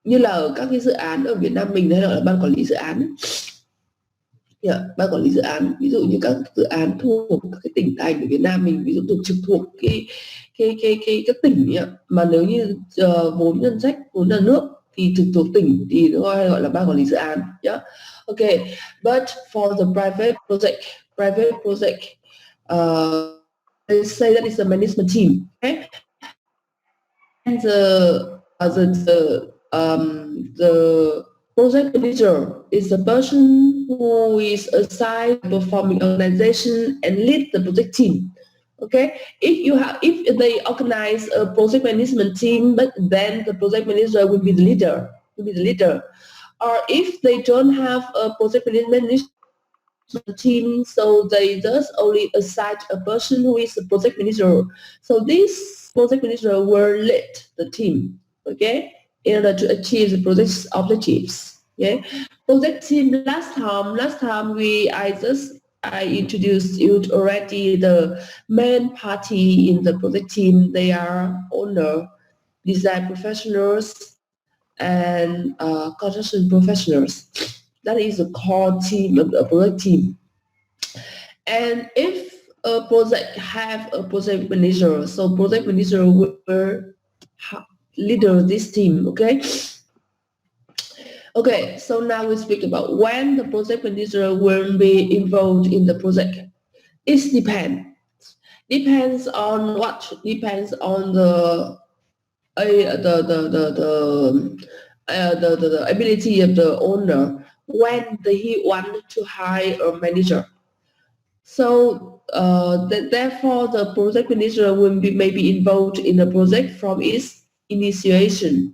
như là ở các cái dự án ở Việt Nam mình hay là ban quản lý dự án ấy. Ban quản lý dự án, ví dụ như các dự án thuộc các cái tỉnh thành của Việt Nam mình, ví dụ trực thuộc các tỉnh ấy, mà nếu như vốn ngân sách, vốn nhà nước thì trực thuộc tỉnh thì nó gọi là ban quản lý dự án. Okay, but for the private project, let's say that is the management team, okay, and the project manager is the person who is assigned to performing organization and lead the project team. Okay, if they organize a project management team, but then the project manager will be the leader. Or if they don't have a project management team, so they just only assign a person who is a project manager. So this project manager will lead the team, okay, in order to achieve the project's objectives. Okay, project team. Last time I introduced you already the main party in the project team. They are owner, design professionals, and construction professionals. That is the core team of the project team. And if a project have a project manager, so project manager will lead this team. Okay, so now we speak about when the project manager will be involved in the project. It depends on what? Depends on the ability of the owner when he want to hire a manager. So therefore, the project manager will be maybe involved in the project from its initiation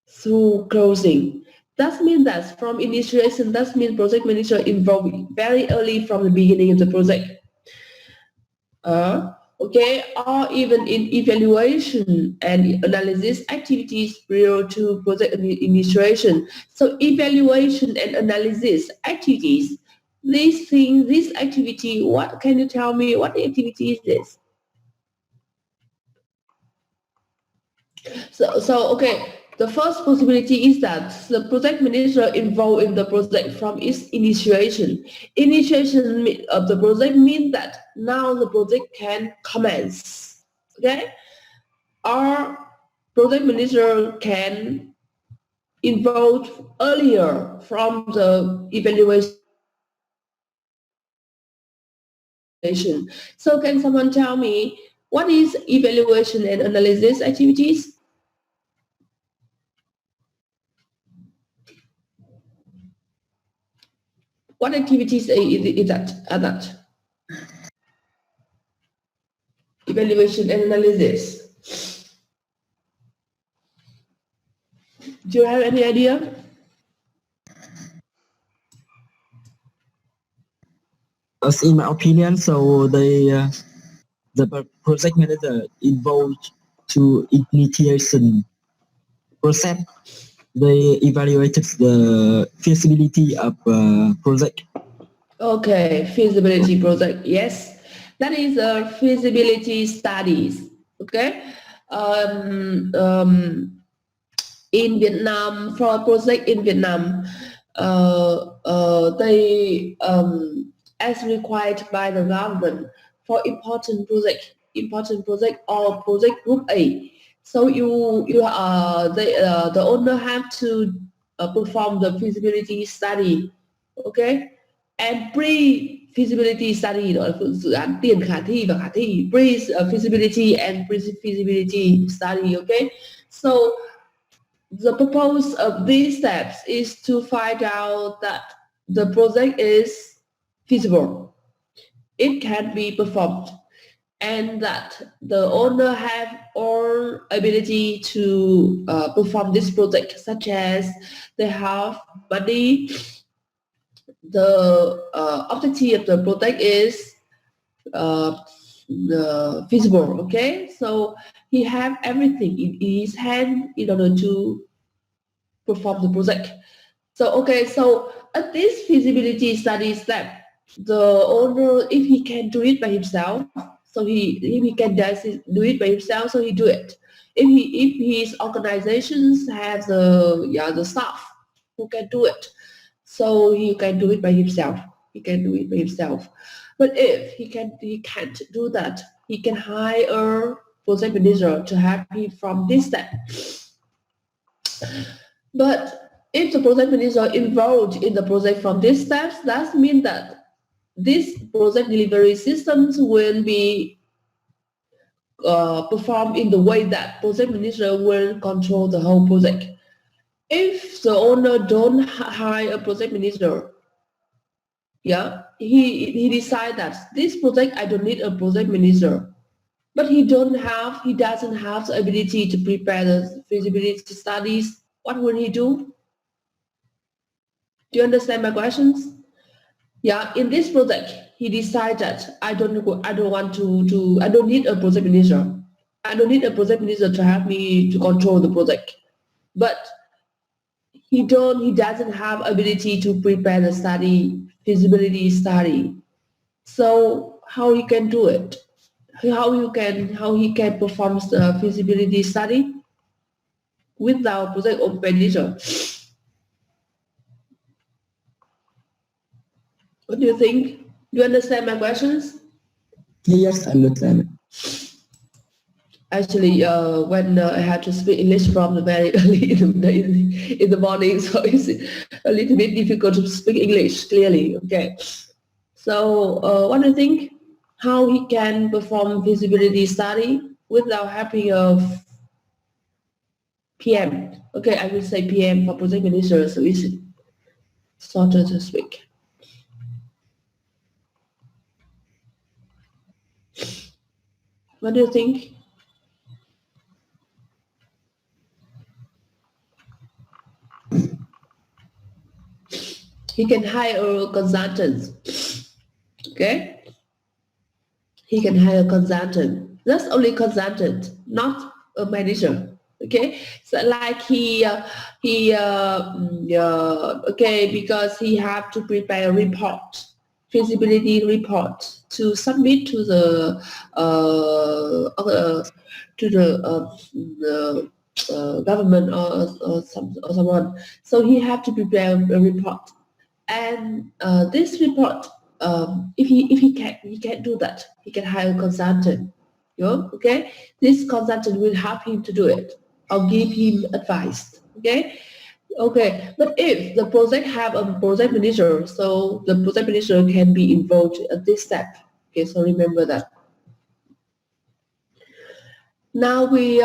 through closing. That means that from initiation, that means project manager involved very early from the beginning of the project. Okay, or even in evaluation and analysis activities prior to project initiation. So evaluation and analysis activities, this activity, what can you tell me what the activity is this? So okay, the first possibility is that the project manager involved in the project from its initiation. Initiation of the project means that now the project can commence. Okay, or project manager can involve earlier from the evaluation. So can someone tell me what is evaluation and analysis activities? What activities are that? Evaluation and analysis. Do you have any idea? As in my opinion, so the project manager involved to initiation process. They evaluated the feasibility of project. Okay, feasibility project. Yes, that is a feasibility studies. Okay, in Vietnam, for a project in Vietnam, they as required by the government for important project or project group A. So the owner have to perform the feasibility study, okay, and pre-feasibility study đó là dự án tiền khả thi và khả thi, pre-feasibility and pre-feasibility study, okay. So the purpose of these steps is to find out that the project is feasible, it can be performed, and that the owner have all ability to perform this project, such as they have money, the objective of the project is feasible, okay. So he have everything in his hand in order to perform the project. So okay, so at this feasibility study step, the owner, if he can do it by himself, so if he can do it by himself, so he do it. if his organizations have the staff who can do it, so he can do it by himself. He can do it by himself. But if he can't do that, he can hire a project manager to help him from this step. But if the project manager involved in the project from these steps, that means that this project delivery systems will be performed in the way that project manager will control the whole project. If the owner don't hire a project manager, he decide that this project I don't need a project manager, but he doesn't have the ability to prepare the feasibility studies. What will he do? Do you understand my questions? Yeah, in this project, he decided I don't need a project manager. I don't need a project manager to help me to control the project. But he doesn't have ability to prepare the feasibility study. So how he can do it? How he can perform the feasibility study without project manager? What do you think? Do you understand my questions? Yes, I understand. Actually, when I had to speak English from the very early in the morning, so it's a little bit difficult to speak English clearly. Okay, so what do you think? How he can perform feasibility study without having a PM? Okay, I will say PM for project manager, so it's shorter to speak. What do you think? He can hire consultants. Okay, he can hire a consultant. That's only consultant, not a manager. Okay, so like okay, because he have to prepare a report, feasibility report to submit to the government or someone. So he have to prepare a report, and this report, if he can't do that, he can hire a consultant. Okay, this consultant will help him to do it or give him advice. Okay, but if the project have a project manager, so the project manager can be involved at this step. Okay, so remember that. Now we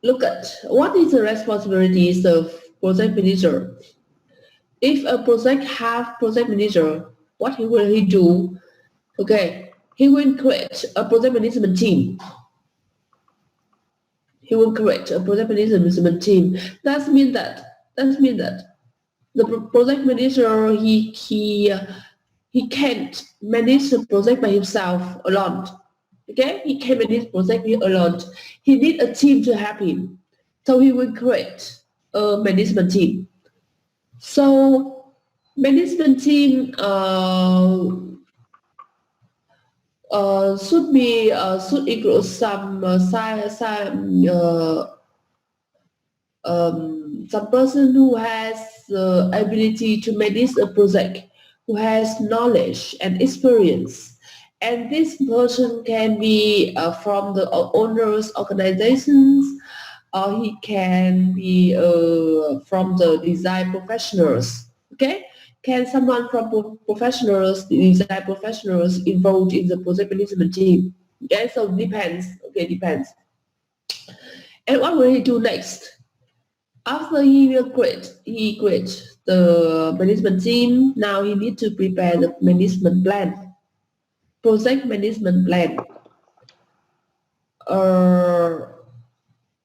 look at what is the responsibilities of project manager. If a project have project manager, what will he do? Okay, he will create a project management team. He will create a project management team. That means that the project manager he can't manage the project by himself alone. Okay, he can't manage project alone. He needs a team to help him. So he will create a management team. So management team should include some person who has the ability to manage a project, who has knowledge and experience, and this person can be from the owner's organizations, or he can be from the design professionals. Okay, can someone from professionals, design professionals, involved in the project management team? Okay, so depends. Okay, depends. And what will he do next? After he create the management team. Now he need to prepare the management plan, project management plan.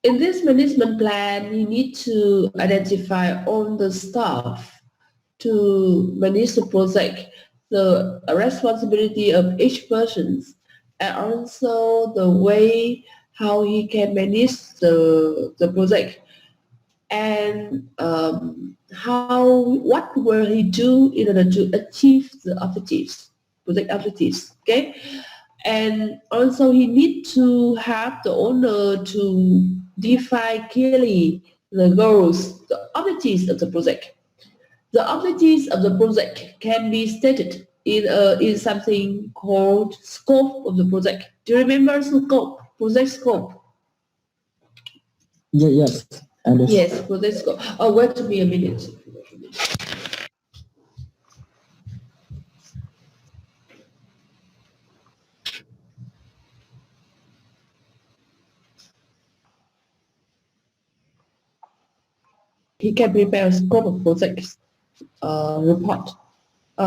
In this management plan, he need to identify all the staff to manage the project, the responsibility of each person, and also the way how he can manage the project, and what will he do in order to achieve the objectives, project objectives. Okay, And also he need to have the owner to define clearly the goals, the objectives of the project. The objectives of the project can be stated in something called scope of the project. Do you remember scope? Project scope. Yeah, yes, understood. Yes, project scope. Oh, wait to me a minute. He can prepare a scope of projects report.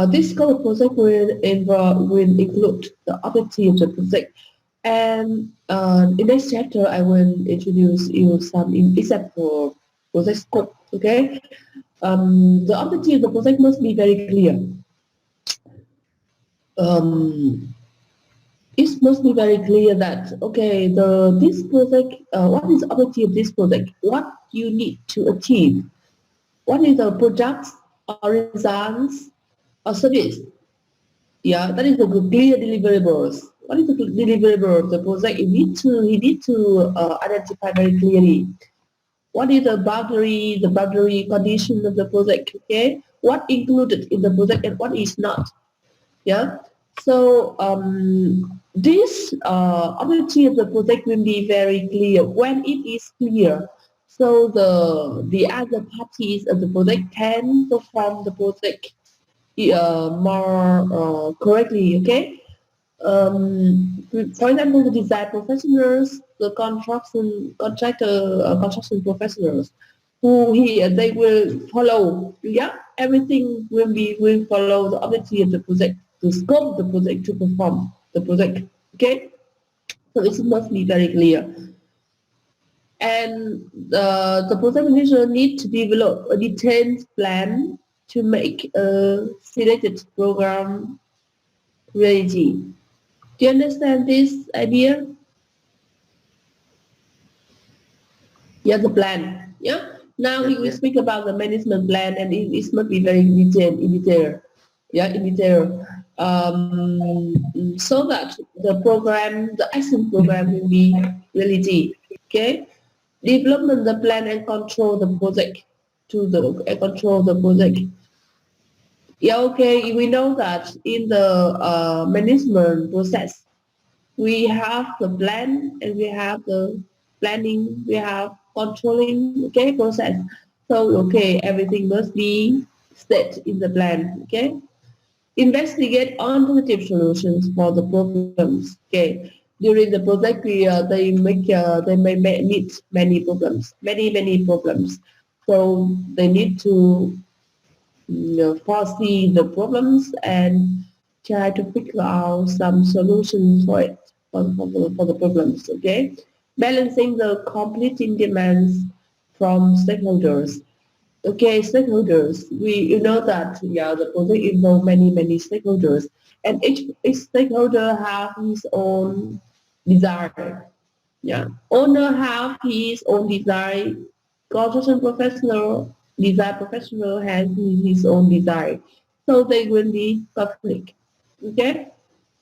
This scope of project will include the objective of the project. And in this chapter, I will introduce you some example project scope. Okay, the objective of the project must be very clear. Um, it must be very clear that okay, this project, what is the objective of this project? What you need to achieve? What is the products or results or service? Yeah, that is the clear deliverables. What is the deliverable of the project? You need to identify very clearly. What is the boundary condition of the project? Okay, what included in the project and what is not? Yeah. So this objective of the project will be very clear. When it is clear, so the other parties of the project can perform the project more correctly. Okay. For example, the design professionals, the construction professionals, they will follow. Yeah, everything will follow the objective of the project, to scope the project, to perform the project. Okay, so it must be very clear. And the project manager need to develop a detailed plan to make a selected program reality. Do you understand this idea? Yeah, the plan. Yeah. Now we will speak about the management plan, and it must be very detailed, in detail. Yeah, in detail. So that the program, the action program will be reality. Okay. Development the plan and control the project control the project. Yeah, okay. We know that in the management process, we have the plan and we have the planning, we have controlling, okay, process. So, okay, everything must be set in the plan, okay. Investigate alternative solutions for the problems, okay. During the project, they may meet many problems. So they need to foresee the problems and try to figure out some solutions for it, for the problems, okay? Balancing the competing demands from stakeholders. Okay, stakeholders, you know that, yeah, the project involves many stakeholders, and each stakeholder have his own desire. Yeah, owner have his own desire. Construction professional, design professional has his own desire. So they will be conflict. Okay.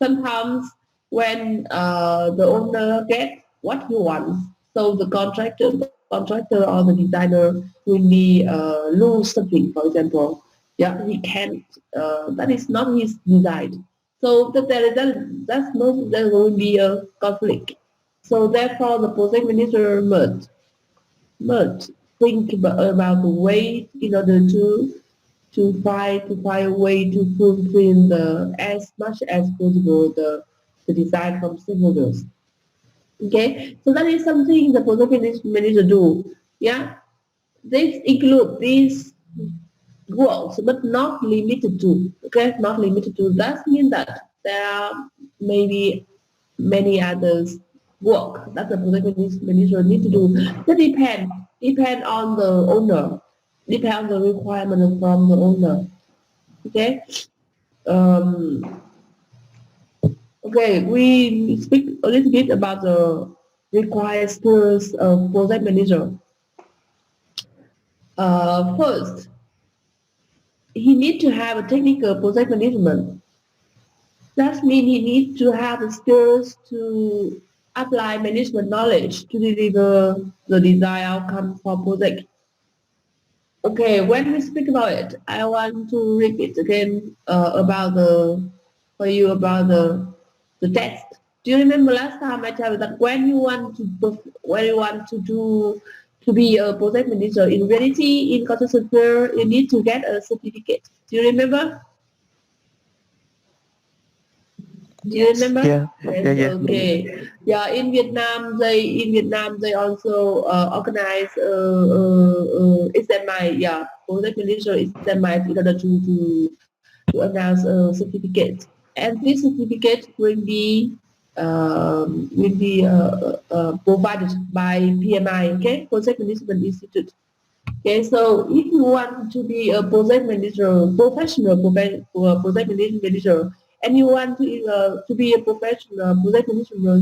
Sometimes when the owner get what he wants, so the contractor or the designer will be lose something. For example, yeah, he can't. That is not his design. So there will be a conflict. So therefore, the project manager must think about the way in order to find a way to fulfill as much as possible the desire from stakeholders. Okay, so that is something the project manager do. Yeah, this include these goals, but not limited to. Okay, not limited to. That means that there are maybe many others work that the project manager need to do. That depend on the owner, depend on the requirement from the owner. Okay. Um, okay, we speak a little bit about the required skills of project manager. First, he need to have a technical project management. That means he needs to have the skills to apply management knowledge to deliver the desired outcome for project. Okay, when we speak about it, I want to repeat again about the for you about the test. Do you remember last time I told you that when you want to when you want to do to be a project manager in reality in construction field, you need to get a certificate. Do you remember? Do you remember? Yeah, Yes, yeah, yeah. okay. Yeah, in Vietnam they also organize SMI, yeah, project manager SMI in order to announce a certificate. And this certificate will be provided by PMI, okay, Project Management Institute. Okay, so if you want to be a project manager, project management manager, and you want to be a professional project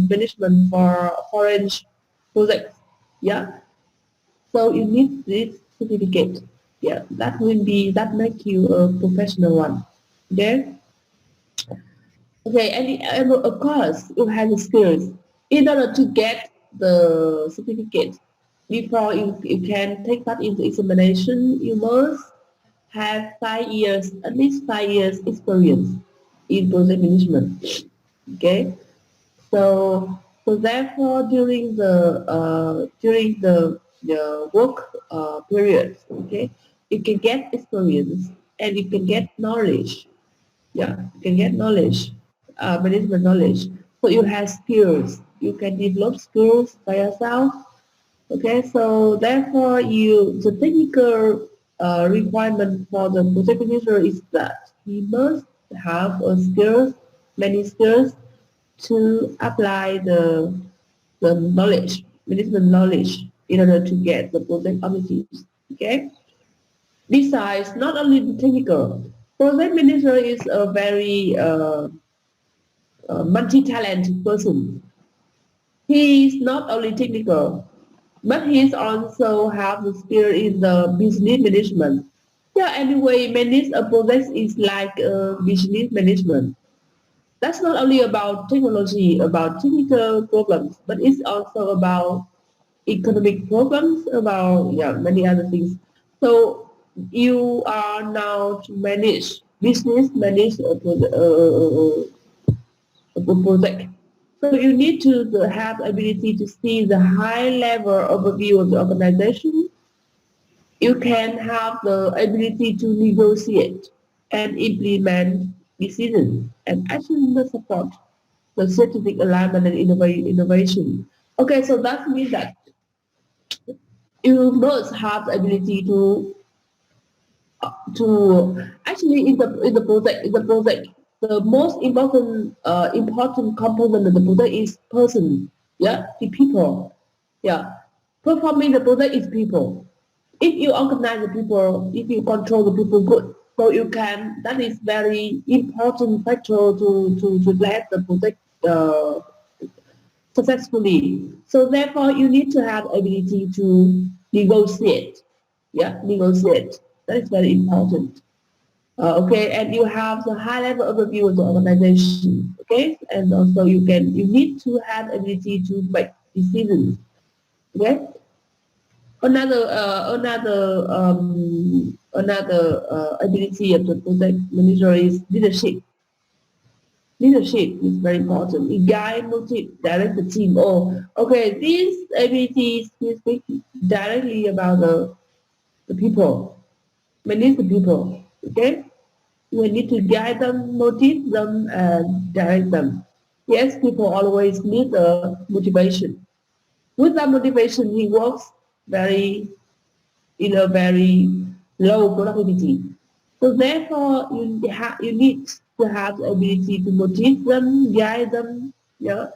management for foreign projects, yeah. So you need this certificate. Yeah, that make you a professional one. Okay. Okay, and of course, you have the skills. In order to get the certificate, before you can take part in the examination, you must have 5 years, at least 5 years experience in project management. Okay, so therefore during the work period, okay, you can get experience and you can get knowledge. Yeah, you can get knowledge, management knowledge. So you have skills. You can develop skills by yourself. Okay, so therefore the technical requirement for the project manager is that he must have a skills, many skills to apply the knowledge, management knowledge in order to get the project objectives. Okay. Besides, not only the technical, project manager is a very multi-talented person. He is not only technical, but he also have the skill in the business management. Yeah, anyway, manage a project is like business management. That's not only about technology, about technical problems, but it's also about economic problems, about yeah many other things. So you are now to manage business, manage a project. So you need to have ability to see the high level overview of the organization. You can have the ability to negotiate and implement decisions and actually support the strategic alignment and innovation. Okay, so that means that you must have the ability to actually in the project the most important component of the project is person, yeah, the people, yeah. Performing the project is people. If you organize the people, if you control the people good, so you can, that is very important factor to let the project successfully. So therefore, you need to have ability to negotiate. Yeah, negotiate. That is very important. Okay, and you have the high level overview of the organization. Okay, and also you need to have ability to make decisions. Okay, another ability of the project manager is leadership. Leadership is very important. You guide, motivate, direct the team. Oh, okay. These abilities we speak directly about the people. Manage the people. Okay. We need to guide them, motivate them, and direct them. Yes, people always need a motivation. With that motivation, he works very in a very low productivity. So therefore, you need to have the ability to motivate them, guide them, yeah.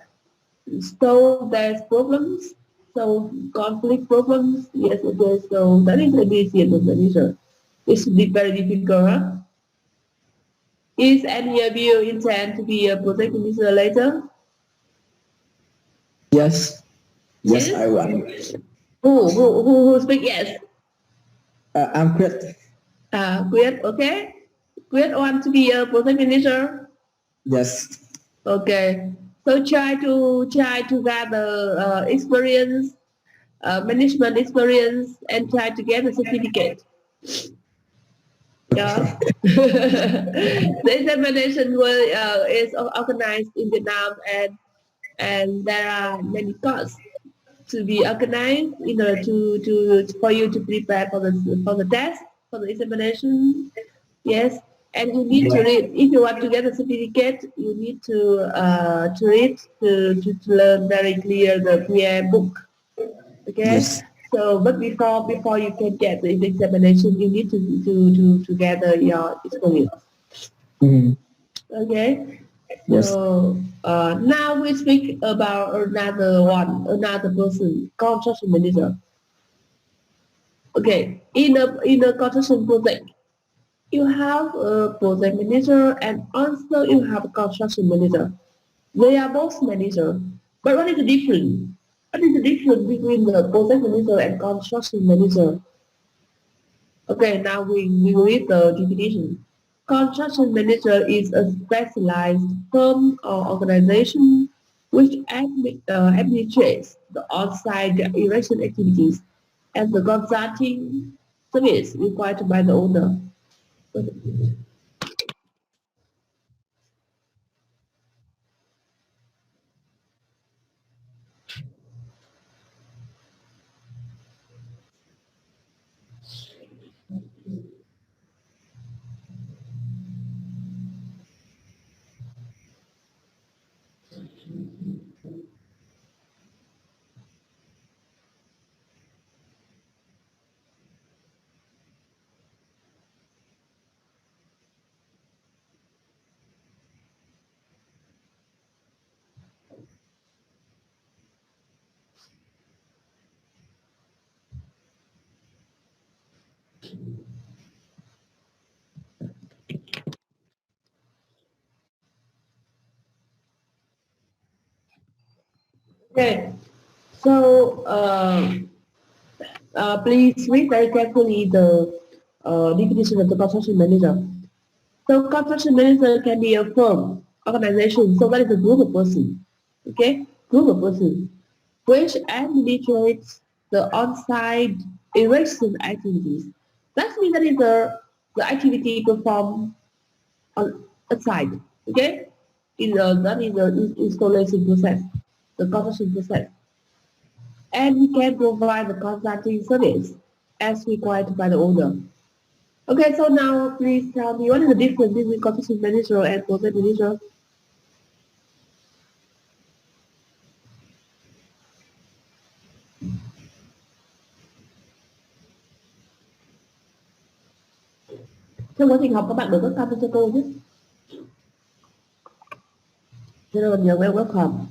So there's problems, so conflict problems, yes, okay. So that is the ability of the manager. It's very difficult, huh? Is any of you intend to be a project manager later? Yes. Yes, Yes. I want. Who speak yes? I'm great. Great, okay. Great want to be a project manager. Yes. Okay. So try to gather experience, management experience, and try to get a certificate. Yeah. The examination is organized in Vietnam, and there are many courses to be organized in order to for you to prepare for the test, for the examination. Yes, and you need to read. If you want to get a certificate, you need to read to learn very clear the PA book. Okay. Yes. So, but before you can get the examination, you need to gather your experience. Mhm. Okay. Yes. So now we speak about another person, construction manager. Okay, in a construction project, you have a project manager and also you have a construction manager. They are both manager, but what is the difference? What is the difference between the project manager and construction manager? Okay, now we read the definition. Construction manager is a specialized firm or organization which administrates the on-site erection activities and the consulting service required by the owner. Okay, so please read very carefully the definition of the construction manager. So construction manager can be a firm, organization, so that is a group of person, okay, group of person, which administrates the on-site erection activities. That means that is the activity performed on a site, okay, that is the installation process, the construction process. And we can provide the consulting service as required by the owner. Okay, so now please tell me what is the difference between construction manager and project manager? Trong quá trình học các bạn được rất comment cho cô nhé. Cho nên nhớ welcome.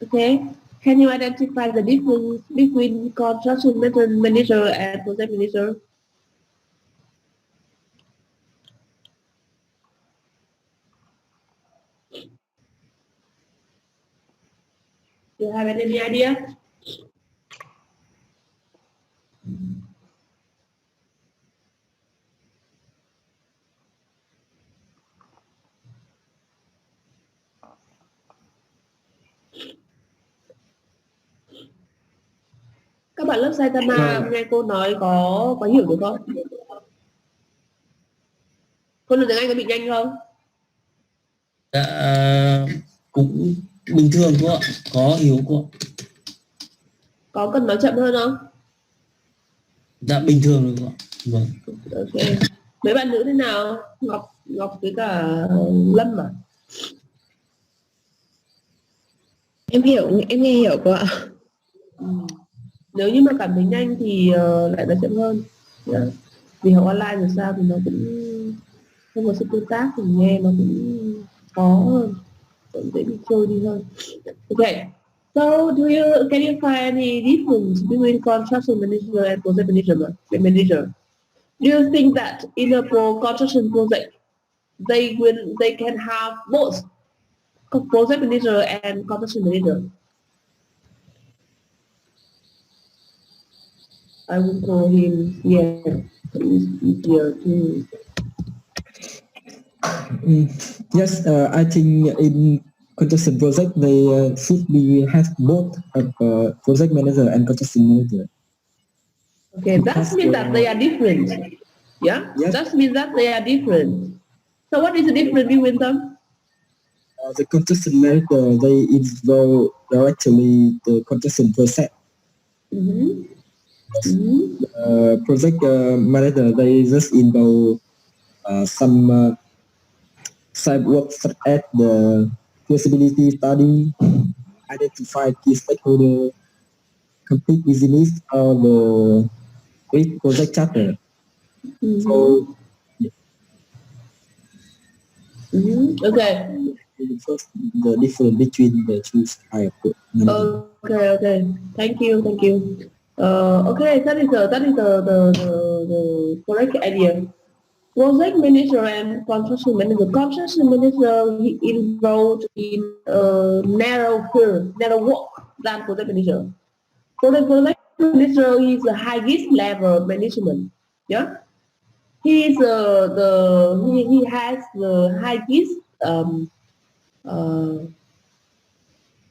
Okay, can you identify the difference between construction manager and project manager? Do you have any idea? Các bạn lớp Saitama nghe cô nói có hiểu được không? Cô nói tiếng Anh có bị nhanh không? Dạ, cũng bình thường cô ạ, có hiểu cô ạ. Có cần nói chậm hơn không? Dạ bình thường rồi cô ạ. Vâng. Ok. Mấy bạn nữ thế nào? Ngọc với cả Lâm à? Em nghe hiểu cô ạ. Nếu như mà cảm thấy nhanh thì lại nói chậm hơn. Yeah. Vì học online rồi sao thì nó cũng không có sự tương tác thì nghe nó cũng khó hơn, cũng dễ bị trôi đi hơn. Okay. So can you find any difference between construction manager and project manager? Do you think that in a construction project they can have both project manager and construction manager? I will call him here. So it's easier to. Yes, I think in construction project they should be have both project manager and construction manager. Okay, that means that they are different. Yeah, Yes, that means that they are different. So what is the difference between them? the construction manager they involve directly the construction process. Mm-hmm. Mm-hmm. Project manager they just involve some side work such as the feasibility study, identify key stakeholder, complete business or the big project chapter. Mm-hmm. So Mm-hmm. Okay. first the difference between the two type of management. Okay. Okay. Thank you. Thank you. Okay. That is the correct idea. Project manager and construction manager. Construction manager he involved in narrow field, narrow work than project manager. Project manager is the highest level of management. Yeah, he is he has the highest uh,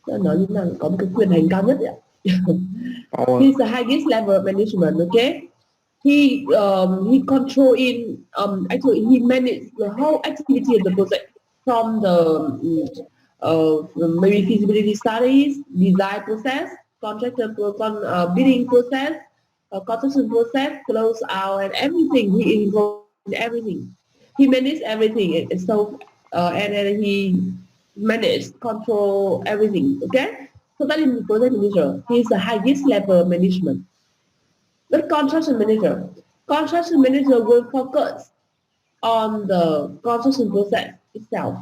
nó nói như nào có một cái quyền hành cao nhất ạ. He's the highest level of management. Okay, he control in actually he manage the whole activity of the project from the maybe feasibility studies, design process, bidding process, construction process, close out, and everything. He involved in everything. He managed everything, and so and then he managed control everything. Okay, so that is the project manager. He is the highest level of management. But construction manager will focus on the construction process itself,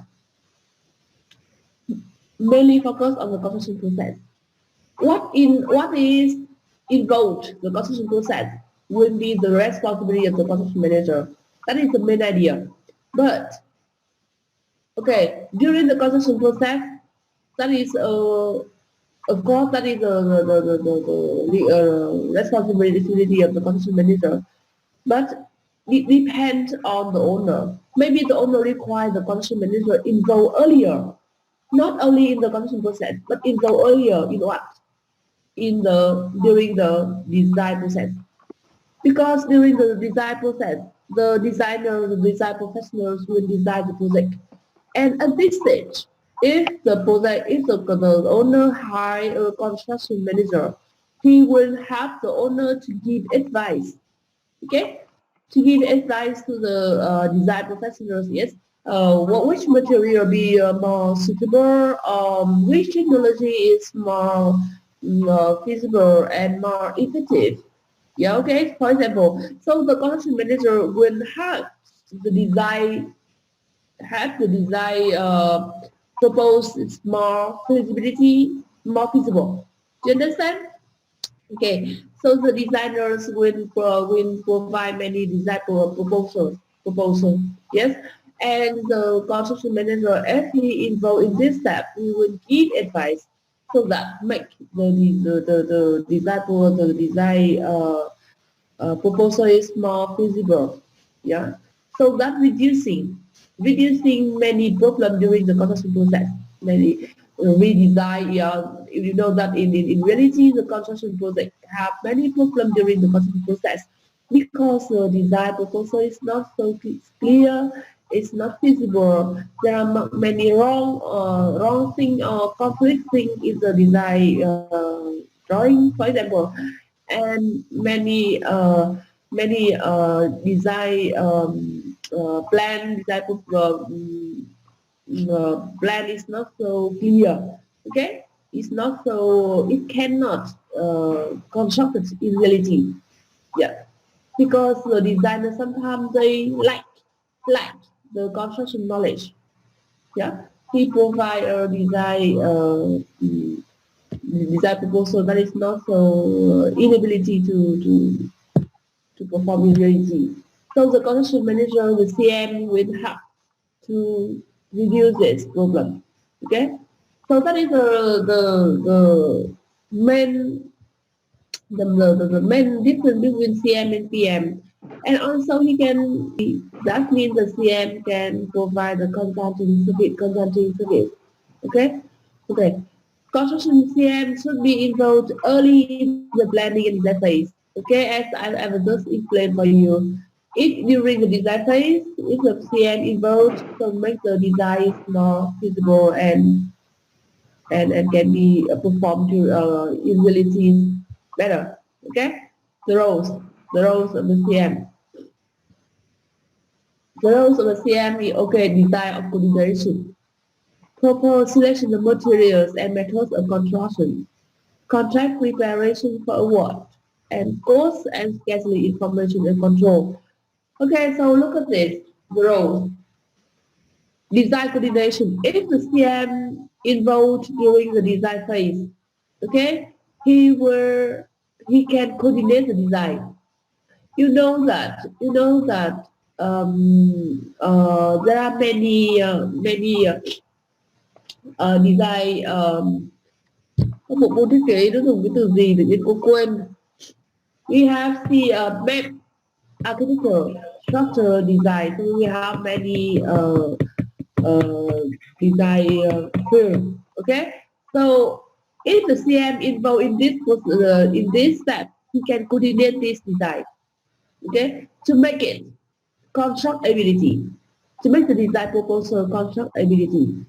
mainly focus on the construction process. What is involved the construction process will be the responsibility of the construction manager. That is the main idea. But okay, during the construction process, that is of course that is the responsibility of the construction manager. But it depends on the owner. Maybe the owner requires the construction manager involved earlier, not only in the construction process, but involved earlier in what? In the during the design process. Because during the design process, the designers, the design professionals will design the project. And at this stage, if the owner hire a construction manager, he will have the owner to give advice. Okay, to give advice to the design professionals. Yes, which material be more suitable, which technology is more feasible and more effective. Yeah, okay. For example, so the construction manager will the design have the design propose its more feasibility, more feasible. Do you understand? Okay, so the designers will provide many design proposals, yes, and the construction manager, if he involved in this step, he will give advice so that make the design proposal is more feasible, yeah. So that reducing many problems during the construction process, many redesign. Yeah, you know that in reality the construction project have many problems during the construction process because the design proposal is not so clear, it's not feasible. There are many wrong thing or conflict thing in the design drawing, for example, and many design plan is not so clear. Okay, it's not so it cannot construct it in reality. Yeah, because the designer sometimes they lack the construction knowledge. Yeah, he provide a design proposal that is not so inability to perform in reality. So the construction manager, the CM, will have to reduce this problem. Okay, so that is the main the main difference between CM and PM. And also that means the CM can provide the consulting service. Okay? Okay. Construction CM should be involved early in the planning and design phase. Okay, as I was just explained for you. If during the design phase, if the CM involved, so make the design more feasible and can be performed to in reality better. Okay, the roles of the CM. The roles of the CM is okay, design of coordination, proper selection of materials and methods of construction, contract preparation for award, and cost and scheduling information and control. Okay, so look at this, the roles. Design coordination. If the CM involved during the design phase, okay, he can coordinate the design. There are many design có một môn thiết kế nó dùng cái từ gì tự nhiên cô quên. We have the map architecture, structural design. So we have many design field. Okay, so if the CM involved in this step, he can coordinate this design. Okay, to make it constructability, to make the design proposal constructability.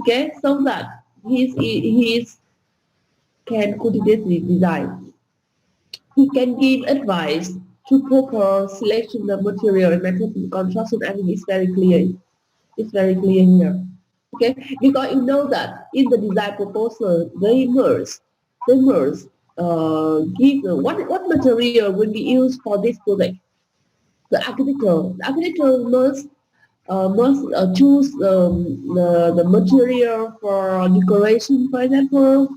Okay, so that he can coordinate the design. He can give advice to proper selection of material and method of construction. I think it's very clear. It's very clear here. Okay, because you know that in the design proposal they must give what material will be used for this project. The architecture must choose the material for decoration, for example,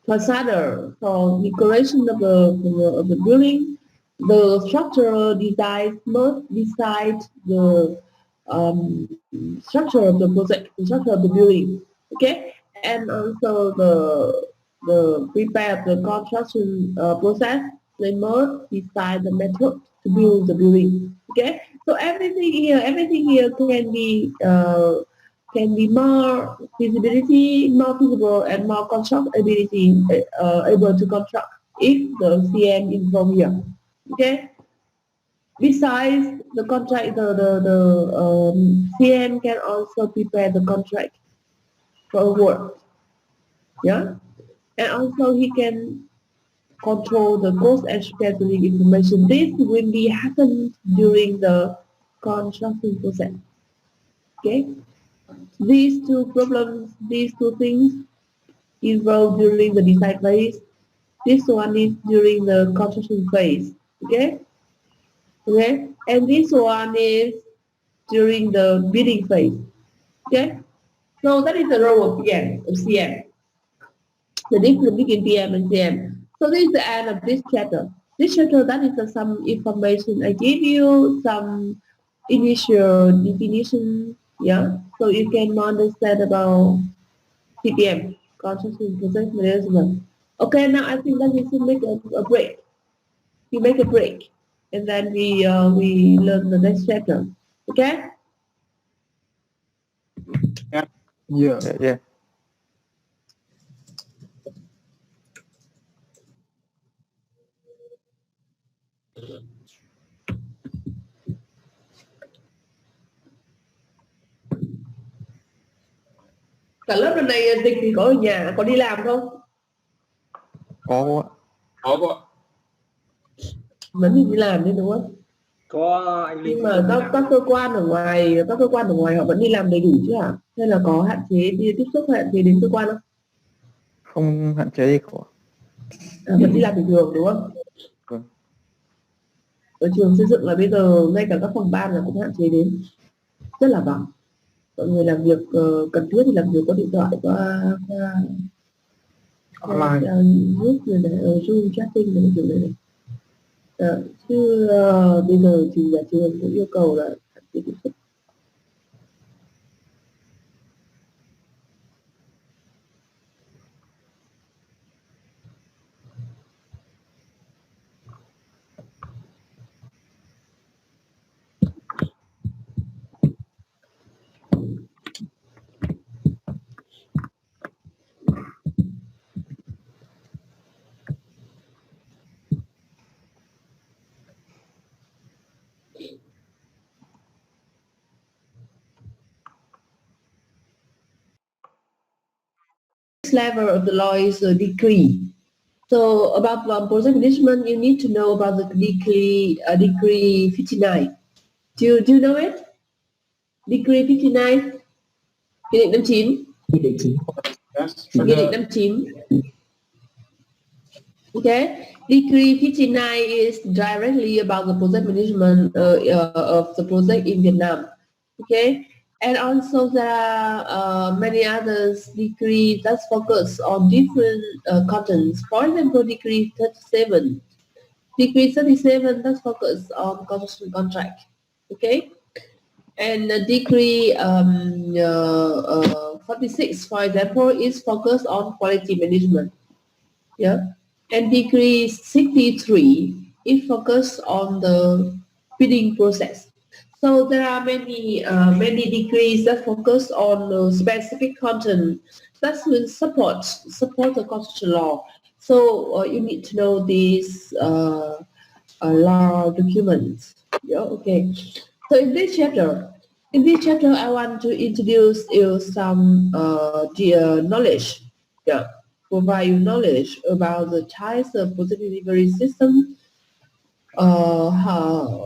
for saddle, for decoration of the building. The structural design must decide the structure of the project, the structure of the building. Okay, and also the prepare of the construction process. They must decide the method to build the building. Okay, so everything here can be more feasible and more constructability able to construct if the CM involved here. Okay. Besides the contract, the CM can also prepare the contract for work. Yeah, and also he can control the cost and scheduling information. This will be happen during the construction process. Okay, these two things involved during the design phase. This one is during the construction phase. Okay. Okay, and this one is during the bidding phase. Okay, so that is the role of CM. The difference between PM and CM. So this is the end of this chapter. This chapter, that is some information I gave you, some initial definition. Yeah, so you can understand about CPM, construction process management. Okay, now I think that we should make a break. We make a break, and then we learn the next chapter. Okay? Yeah. Yeah. Cả lớp lần này Dịch thì có ở nhà, có đi làm không? Có. Có cô ạ. Vẫn thì đi làm đấy đúng không? Có anh Linh. Nhưng mà các cơ quan ở ngoài họ vẫn đi làm đầy đủ chứ hả? Hay là có hạn chế đi tiếp xúc, hạn chế đến cơ quan không? Không hạn chế gì cả. Vẫn đi làm bình thường đúng không? Vâng. Ở trường xây dựng là bây giờ ngay cả các phòng ban là cũng hạn chế đến rất là vắng. Mọi người làm việc cần thiết thì làm việc có điện thoại, qua Zoom này, Zoom chatting này, kiểu này. Chứ bây giờ thì nhà trường cũng yêu cầu là hạn chế tiếp xúc. next level of the law is a decree. So about project management, you need to know about the decree 59. Do you know it? Decree 59, Nghị định 59. Yes. Nghị định 59. Okay, Decree 59 is directly about the project management of the project in Vietnam. Okay, and also there are many others decrees that focus on different contents. For example, Decree 37. Decree 37 that focus on construction contract. Okay, and Decree 46, for example, is focused on quality management. Yeah. And Decree 63 is focused on the bidding process. So there are many decrees that focus on specific content that will support the constitutional law. So you need to know these law documents. Yeah, okay. So in this chapter, I want to introduce you some knowledge. Yeah. Provide you knowledge about the types of project delivery system,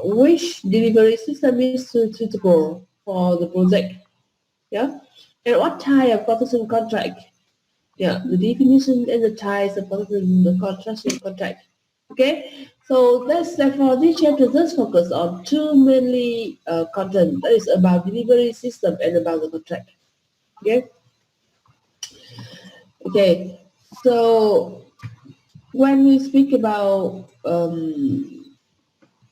which delivery system is suitable for the project, yeah, and what type of construction contract, yeah, the definition and the types of construction contract. Okay, so therefore this chapter does focus on two mainly content, that is about delivery system and about the contract. Okay. Okay. So when we speak about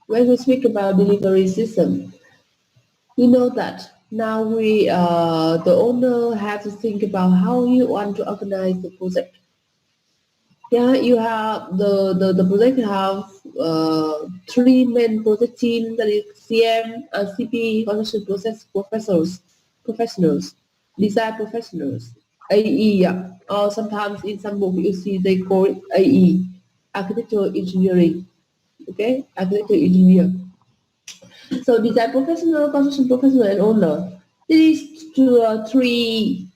delivery system, we know that now the owner have to think about how you want to organize the project. Yeah, you have the project have three main project teams, that is CM, CP, construction process professionals, design professionals, AE, yeah. Or sometimes in some book you see they call it AE, architectural engineering. Okay, architectural engineer. So design professional, construction professional, and owner. These three.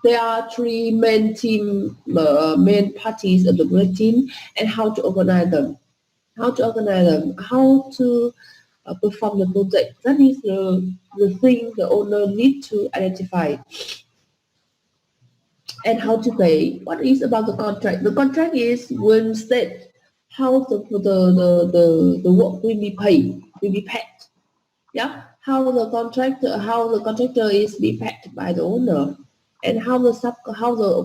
There are three main main parties of the project team, and how to organize them. How to perform the project. That is the thing the owner need to identify. And how to pay. What is about the contract? The contract is when state how the work will be paid, Yeah, how the contractor is be paid by the owner, and how the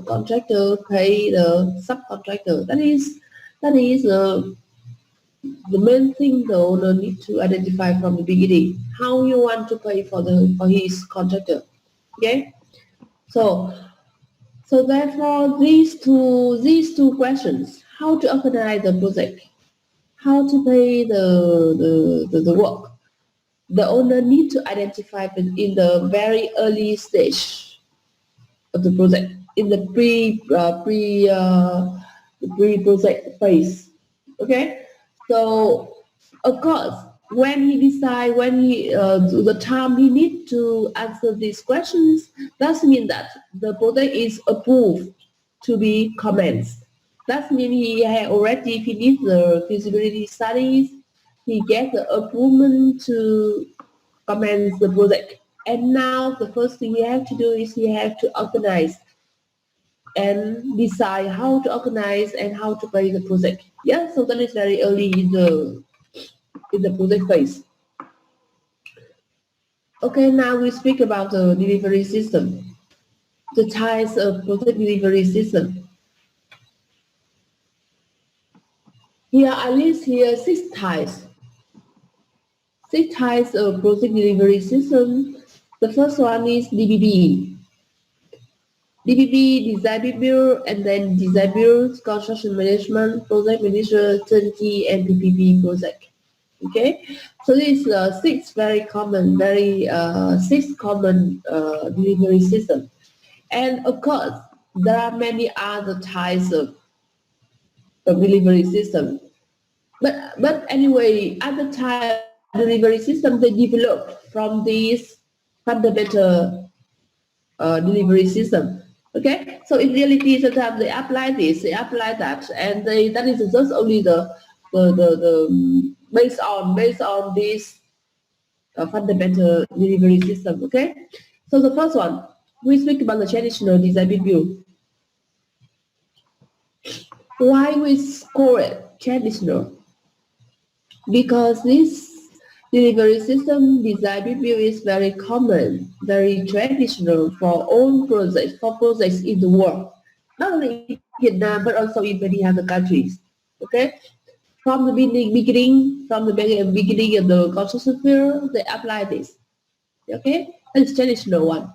contractor pay the subcontractor. That is the main thing the owner need to identify from the beginning. How you want to pay for his contractor. Okay, so therefore, these two questions: how to organize the project, how to pay the work, the owner need to identify in the very early stage of the project, in the pre-project phase. Okay, so of course, when he decide, the time he need to answer these questions, that means that the project is approved to be commenced. That means he had already finished the feasibility studies, he get the approval to commence the project. And now the first thing he have to do is he have to organize and decide how to organize and how to pay the project. Yeah, so that is very early in the project phase. Okay, now we speak about the delivery system, the types of project delivery system. Here I list here 6 types. 6 types of project delivery system. The first one is DBB. DBB, design build, and then design build, construction management, project manager, turnkey, and PPP project. Okay, so these 6 very common, 6 common delivery system. And of course, there are many other types of delivery system. But anyway, other type of delivery system they developed from these fundamental delivery system. Okay, so in reality, sometimes they apply this, they apply that, and that is just only the based on this fundamental delivery system. Okay, so the first one, we speak about the traditional design review. Why we call it traditional? Because this delivery system design review is very common, very traditional for all projects, in the world, not only in Vietnam but also in many other countries. Okay, from the beginning of the construction field, they apply this. Okay, it's traditional one.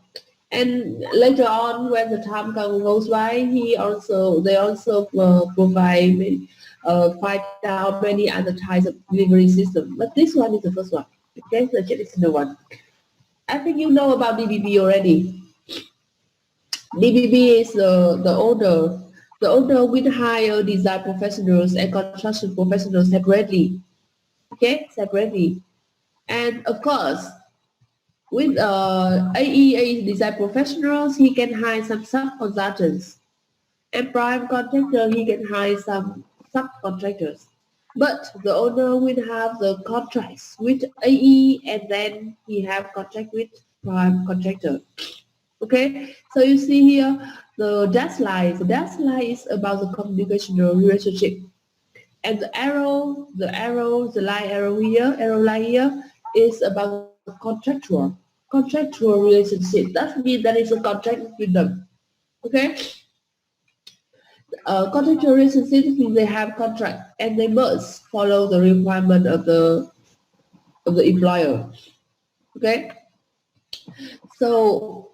And later on, when the time goes by, they also provide find out many other types of delivery system. But this one is the first one. Okay, the traditional one. I think you know about DBB already. DBB is the owner. The owner will hire design professionals and construction professionals separately. Okay, separately. And of course, with AEA design professionals, he can hire some subconsultants. And prime contractor, he can hire some subcontractors. But the owner will have the contracts with AE, and then he have contract with prime contractor. Okay, so you see here the dash line. The dash line is about the communicational relationship. And the line here is about contractual relationship. That means there is a contract with them. Okay. Contractual relationship means they have contract and they must follow the requirement of the employer. Okay. So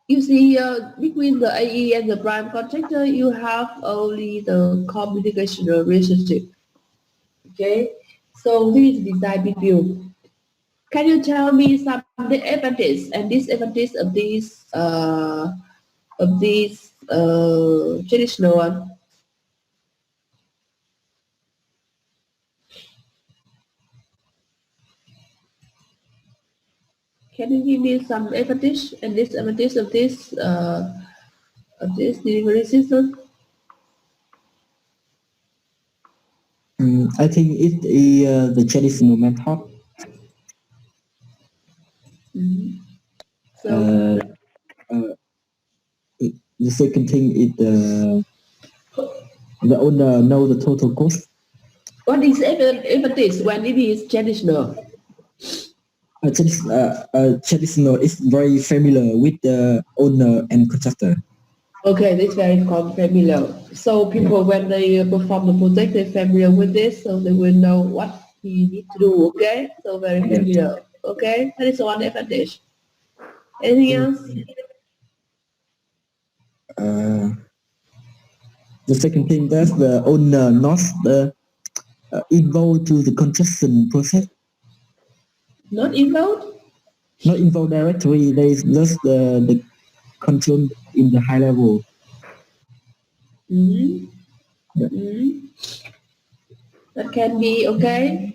you see here between the AE and the prime contractor, you have only the communicational relationship. Okay. So this is design review. Can you tell me some of the advantages and disadvantages of these traditional one? Can you give me some advantage and disadvantage of this delivery system? I think it is the traditional method. Mm-hmm. So the second thing is the owner know the total cost. what is advantage when it is traditional? Traditional is very familiar with the owner and contractor. Okay, this is very familiar. So people, when they perform the project, they're familiar with this, so they will know what he need to do. Okay, so very familiar. Okay, that is one advantage. Anything else? The second thing that the owner not involved to the construction process. Not involved? Not involved directly. There is just the control in the high level. Mm-hmm. Yeah. Mm-hmm. That can be okay.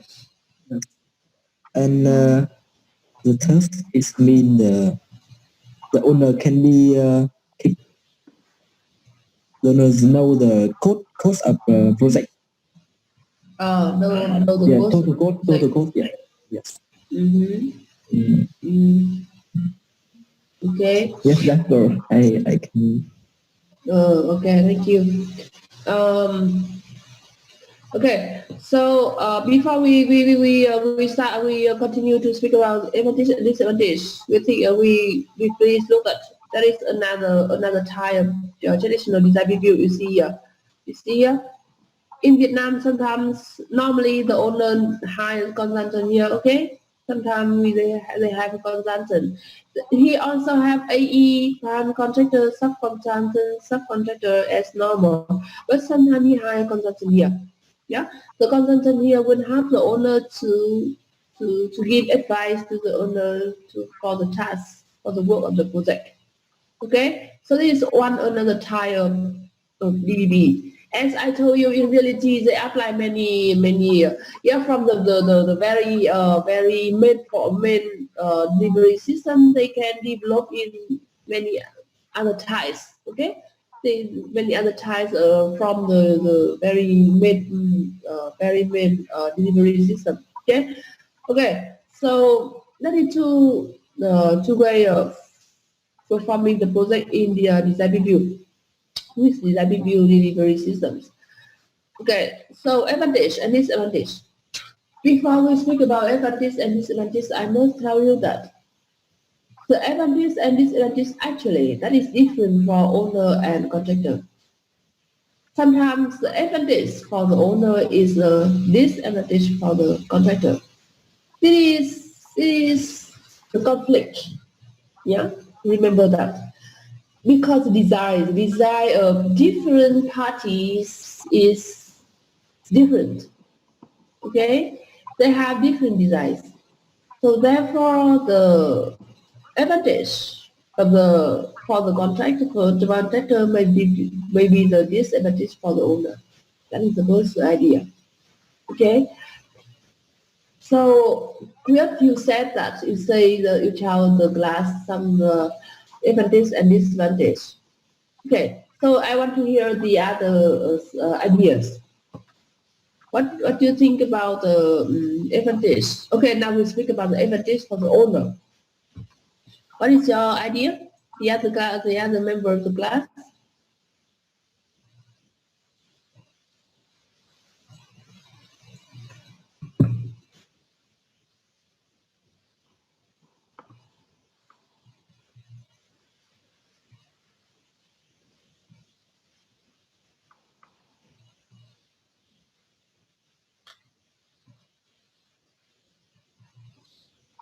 And the third is mean the owner can be the owners know the cost of project. No, the Yeah, cost. total cost. Yeah. Yes. Mm-hmm. Mm. Mm. Okay. Yes, that's all. I can. Okay, thank you. Okay, so before we start, we continue to speak about advantage and disadvantage. We think we please look at that is another type of traditional design review. You see here, in Vietnam, sometimes normally the owner hires consultant here. Okay, sometimes they have a consultant. He also have AE, prime contractor, subcontractor as normal, but sometimes he hire consultant here. Yeah, the consultant here will help the owner to give advice to the owner for the task or the work of the project. Okay, so this is one another type of DBB. As I told you, in reality, they apply many from the very main delivery system. They can develop in many advertise. Okay, many advertise from the very main delivery system. Okay. So that is two way of performing the project in the design review with design review delivery systems. Okay. So advantage and disadvantage. Before we speak about advantage and disadvantage, I must tell you that the advantage and disadvantage actually that is different for owner and contractor. Sometimes the advantage for the owner is a disadvantage for the contractor. It is the conflict. Yeah, remember that because the desire of different parties is different. Okay, they have different desires. So therefore, the advantage of for the contractor may be the disadvantage for the owner. That is the first idea. Okay. So what you said that you say you tell the glass some advantage and disadvantage. Okay. So I want to hear the other ideas. What do you think about the advantage? Okay, now we speak about the advantage for the owner. What is your idea? The other member of the class?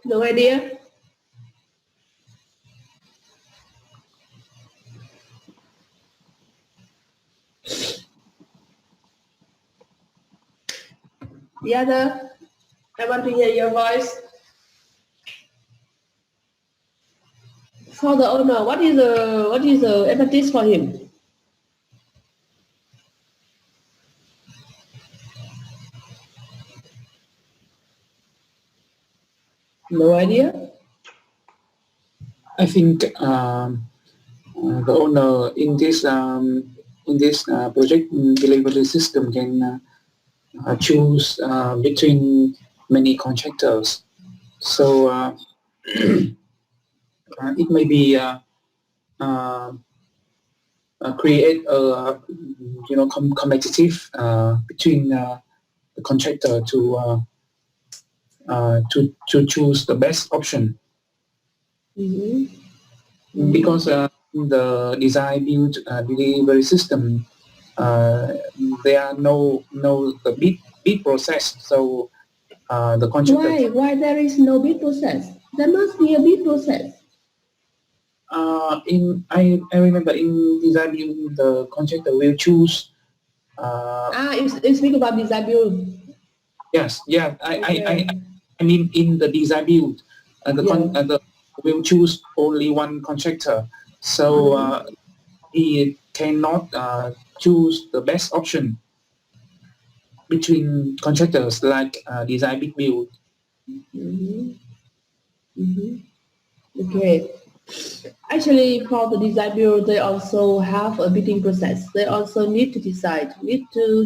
No idea? The other? I want to hear your voice. For the owner, what is the advantage for him? No idea. I think the owner in this project delivery system can choose between many contractors. So it may be create a competitive between the contractor to choose the best option. Mm-hmm. Because the design build delivery system there are no the bid process, so the contractor Why there is no bid process? There must be a bid process. I remember in design build the contractor will choose You speak about design build. yes, yeah, Okay. I mean in the design build Yeah. the will choose only one contractor, so he cannot choose the best option between contractors like design big build. Mm-hmm. Mm-hmm. Okay. Actually, for the design bureau, they also have a bidding process. They also need to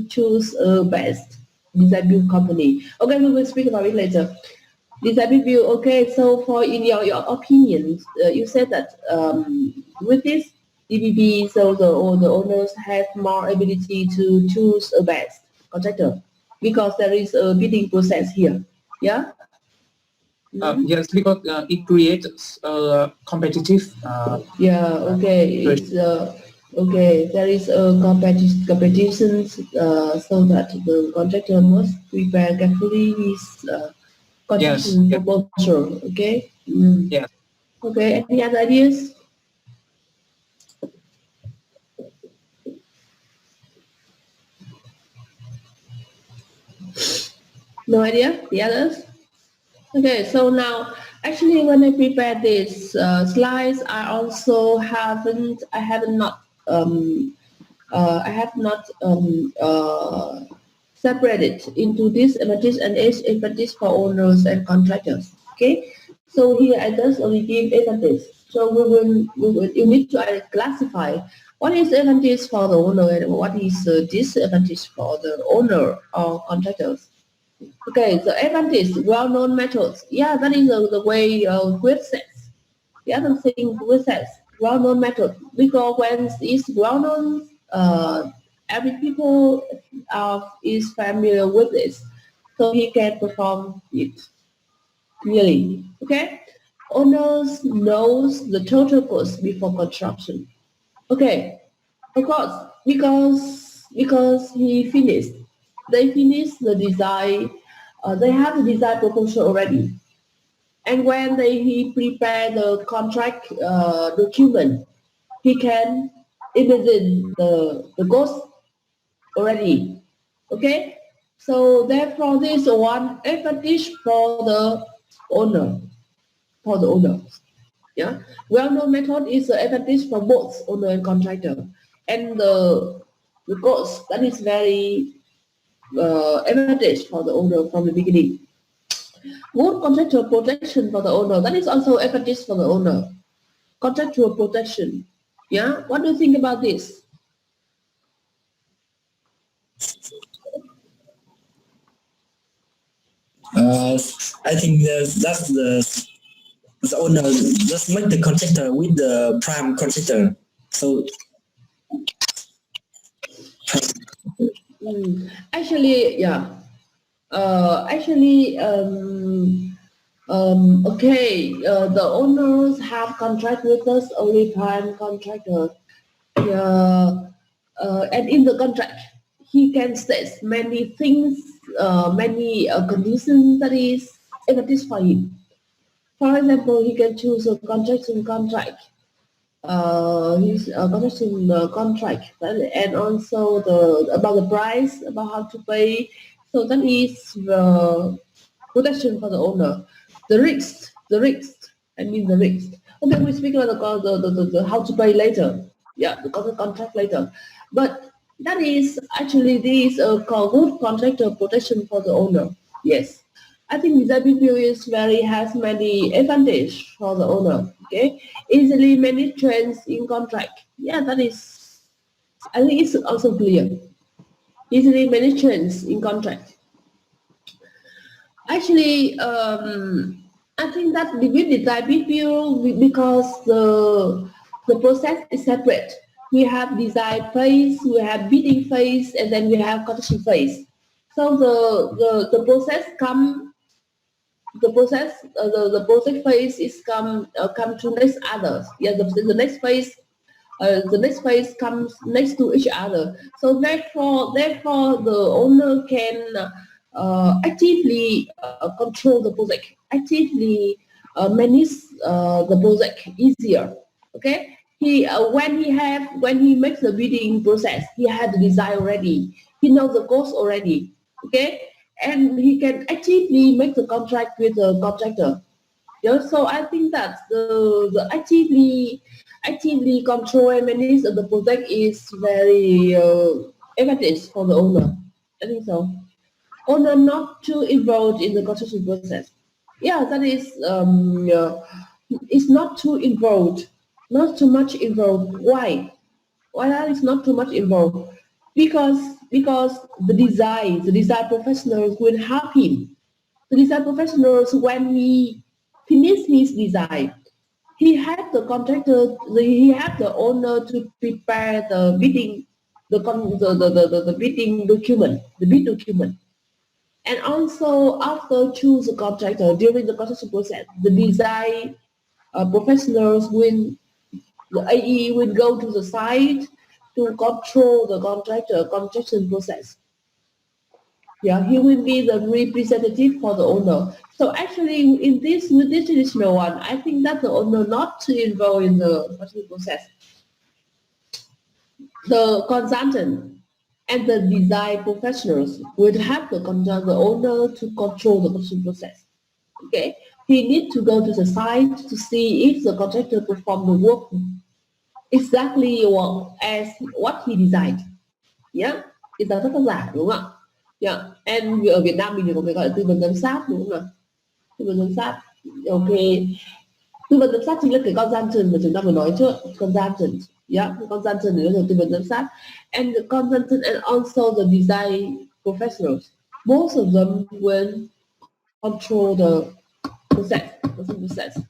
choose a best design build company. Okay, we will speak about it later. Design build. Okay, so for in your opinion, you said that with this DBB, so the owners have more ability to choose a best contractor because there is a bidding process here. Yeah. Yes, because it creates competitive. Yeah, okay. It's okay. There is a competition, so that the contractor must prepare carefully his Yes, competition yes, proposal. Okay. yes. Okay. Any other ideas? No idea. The others? Okay. So now, actually, when I prepared these slides, I also haven't. I have not separated into disadvantage and advantage for owners and contractors. Okay, So here I just only give advantage. So you need to classify what is advantage for the owner and what is disadvantage for the owner or contractors. Okay, the advantage, well-known methods. Yeah, that is the way Quid says. The other thing Quid says, well-known method. Because when it's well-known, every people is familiar with this, so he can perform it clearly. Okay, owners knows the total cost before construction. Okay, of course, because they finished the design. They have the design proposal already, and when he prepare the contract document, he can imagine the cost already. Okay, so therefore this is one advantage for the owner. Yeah, well-known method is the advantage for both owner and contractor, and the cost that is very advantage for the owner from the beginning. Good contractual protection for the owner, that is also advantage for the owner. Contractual protection. Yeah, what do you think about this? I think that's the owner just make the contractor with the prime contractor. So Actually, yeah. Okay, the owners have contract with us, only prime contractor. Yeah, and in the contract, he can state many things, many conditions that is advantage for him. For example, he can choose a construction contract, his construction contract, and also about the price, about how to pay. So that is the protection for the owner. The risk. I mean the risk. Okay, we speak about the how to pay later. Yeah, the contract later. But that is actually this called good contractor protection for the owner. Yes. I think the BPO has many advantage for the owner. Okay, easily manage trends in contract. Yeah, that is. I think it's also clear. Easily manage trends in contract. Actually, I think that with design BPO because the process is separate. We have design phase, we have bidding phase, and then we have construction phase. So the process the project phase is come to next others. Yeah, the next phase comes next to each other. So therefore the owner can actively control the project, actively manage the project easier. Okay, when he makes the bidding process, he had the design already. He knows the cost already. Okay, and he can actively make the contract with the contractor. Yeah, so I think that the actively control and manage the project is very advantage for the owner. I think so. Owner not too involved in the construction process. Yeah, that is it's not too involved, not too much involved. Why? Why that is not too much involved? Because the design professionals will help him. The design professionals, when he finish his design, he had the contractor, he had the owner to prepare the bidding, the bidding document, the bid document. And also after choose the contractor during the construction process, the design professionals will, the AE will go to the site to control the construction process. Yeah, he will be the representative for the owner. So actually, with this traditional one, I think that the owner not to involve in the construction process. The consultant and the design professionals would have the owner to control the construction process. Okay, he need to go to the site to see if the contractor perform the work exactly as what he designed. Yeah, thì rất đơn giản đúng không ạ? Yeah, and ở Việt Nam mình thì có cái gọi là tư vấn giám sát đúng không nào? Tư vấn giám sát. Ok, tư vấn giám sát chính là cái con consultant mà chúng ta vừa nói trước, consultant, yeah, the consultant is the tư vấn giám sát, and the consultant and also the design professionals, most of them will control the process.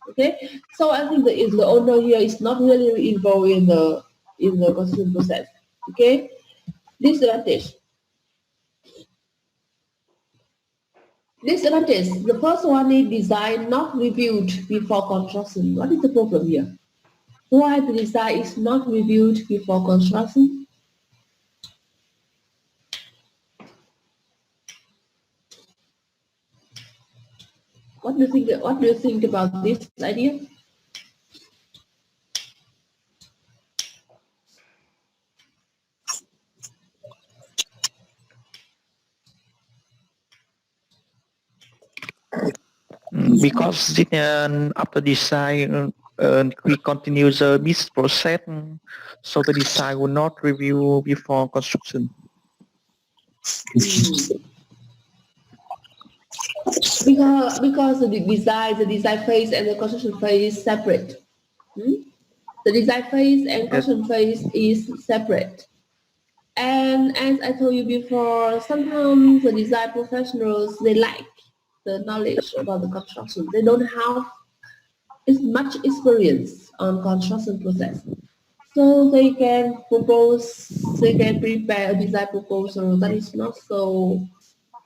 Okay, so I think the owner here is not really involved in the construction process. Okay, disadvantage. Disadvantage. The first one is design not reviewed before construction. What is the problem here? Why the design is not reviewed before construction? What do you think about this idea? Because after design, we continue the business process, so the design will not review before construction. Because the design phase and the construction phase is separate. The design phase and construction phase is separate. And as I told you before, sometimes the design professionals, they lack the knowledge about the construction. They don't have as much experience on construction process. So they can prepare a design proposal that is not so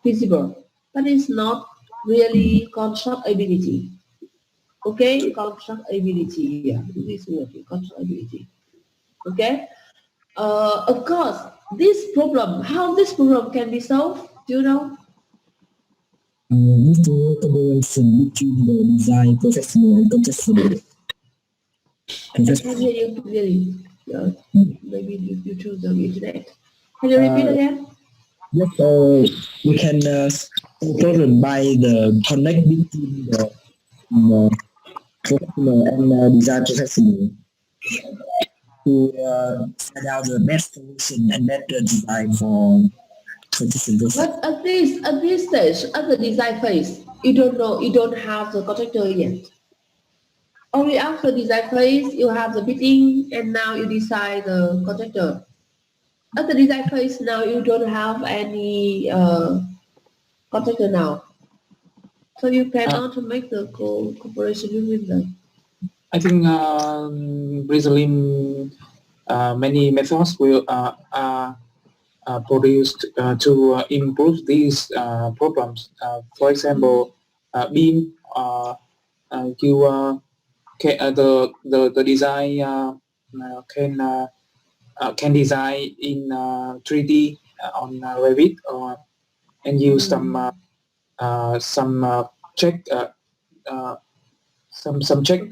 feasible. That is not really constructability. Okay, constructability. Yeah, this word, constructability. Okay. Of course, how this problem can be solved, do you know? With the collaboration between the design professional and construction. I can't hear you clearly. Maybe you choose the internet. Can you repeat again? Yes, we can solve by the connect between the professional and design professional to find out the best solution and better design for construction. But at this stage, at the design phase, you don't have the contractor yet. Only after design phase, you have the bidding, and now you decide the contractor. At the design phase, now you don't have any contractor now. So you cannot make the cooperation with them. I think recently many methods will are produced to improve these problems. For example, BIM. The design can design in 3D on Revit and use some check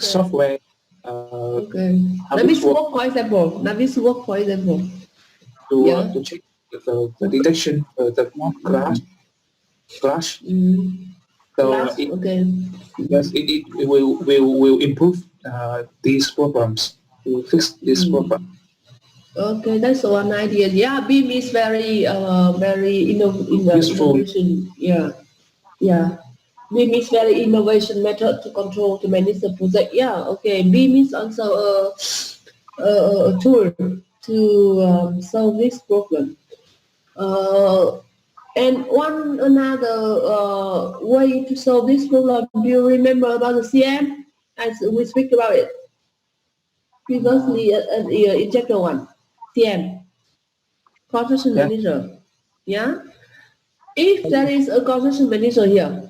software. Okay. Navisworks, for example. To check the detection the clash. So yes, it will improve these problems. To fix this problem. Okay, that's one idea. Yeah, BIM is very innovation. Yeah. BIM is very innovation method to manage the project. Yeah, okay. BIM is also a tool to solve this problem. And another way to solve this problem, do you remember about the CM? As we speak about it previously in chapter 1, CM, construction manager. Yeah. If there is a construction manager here,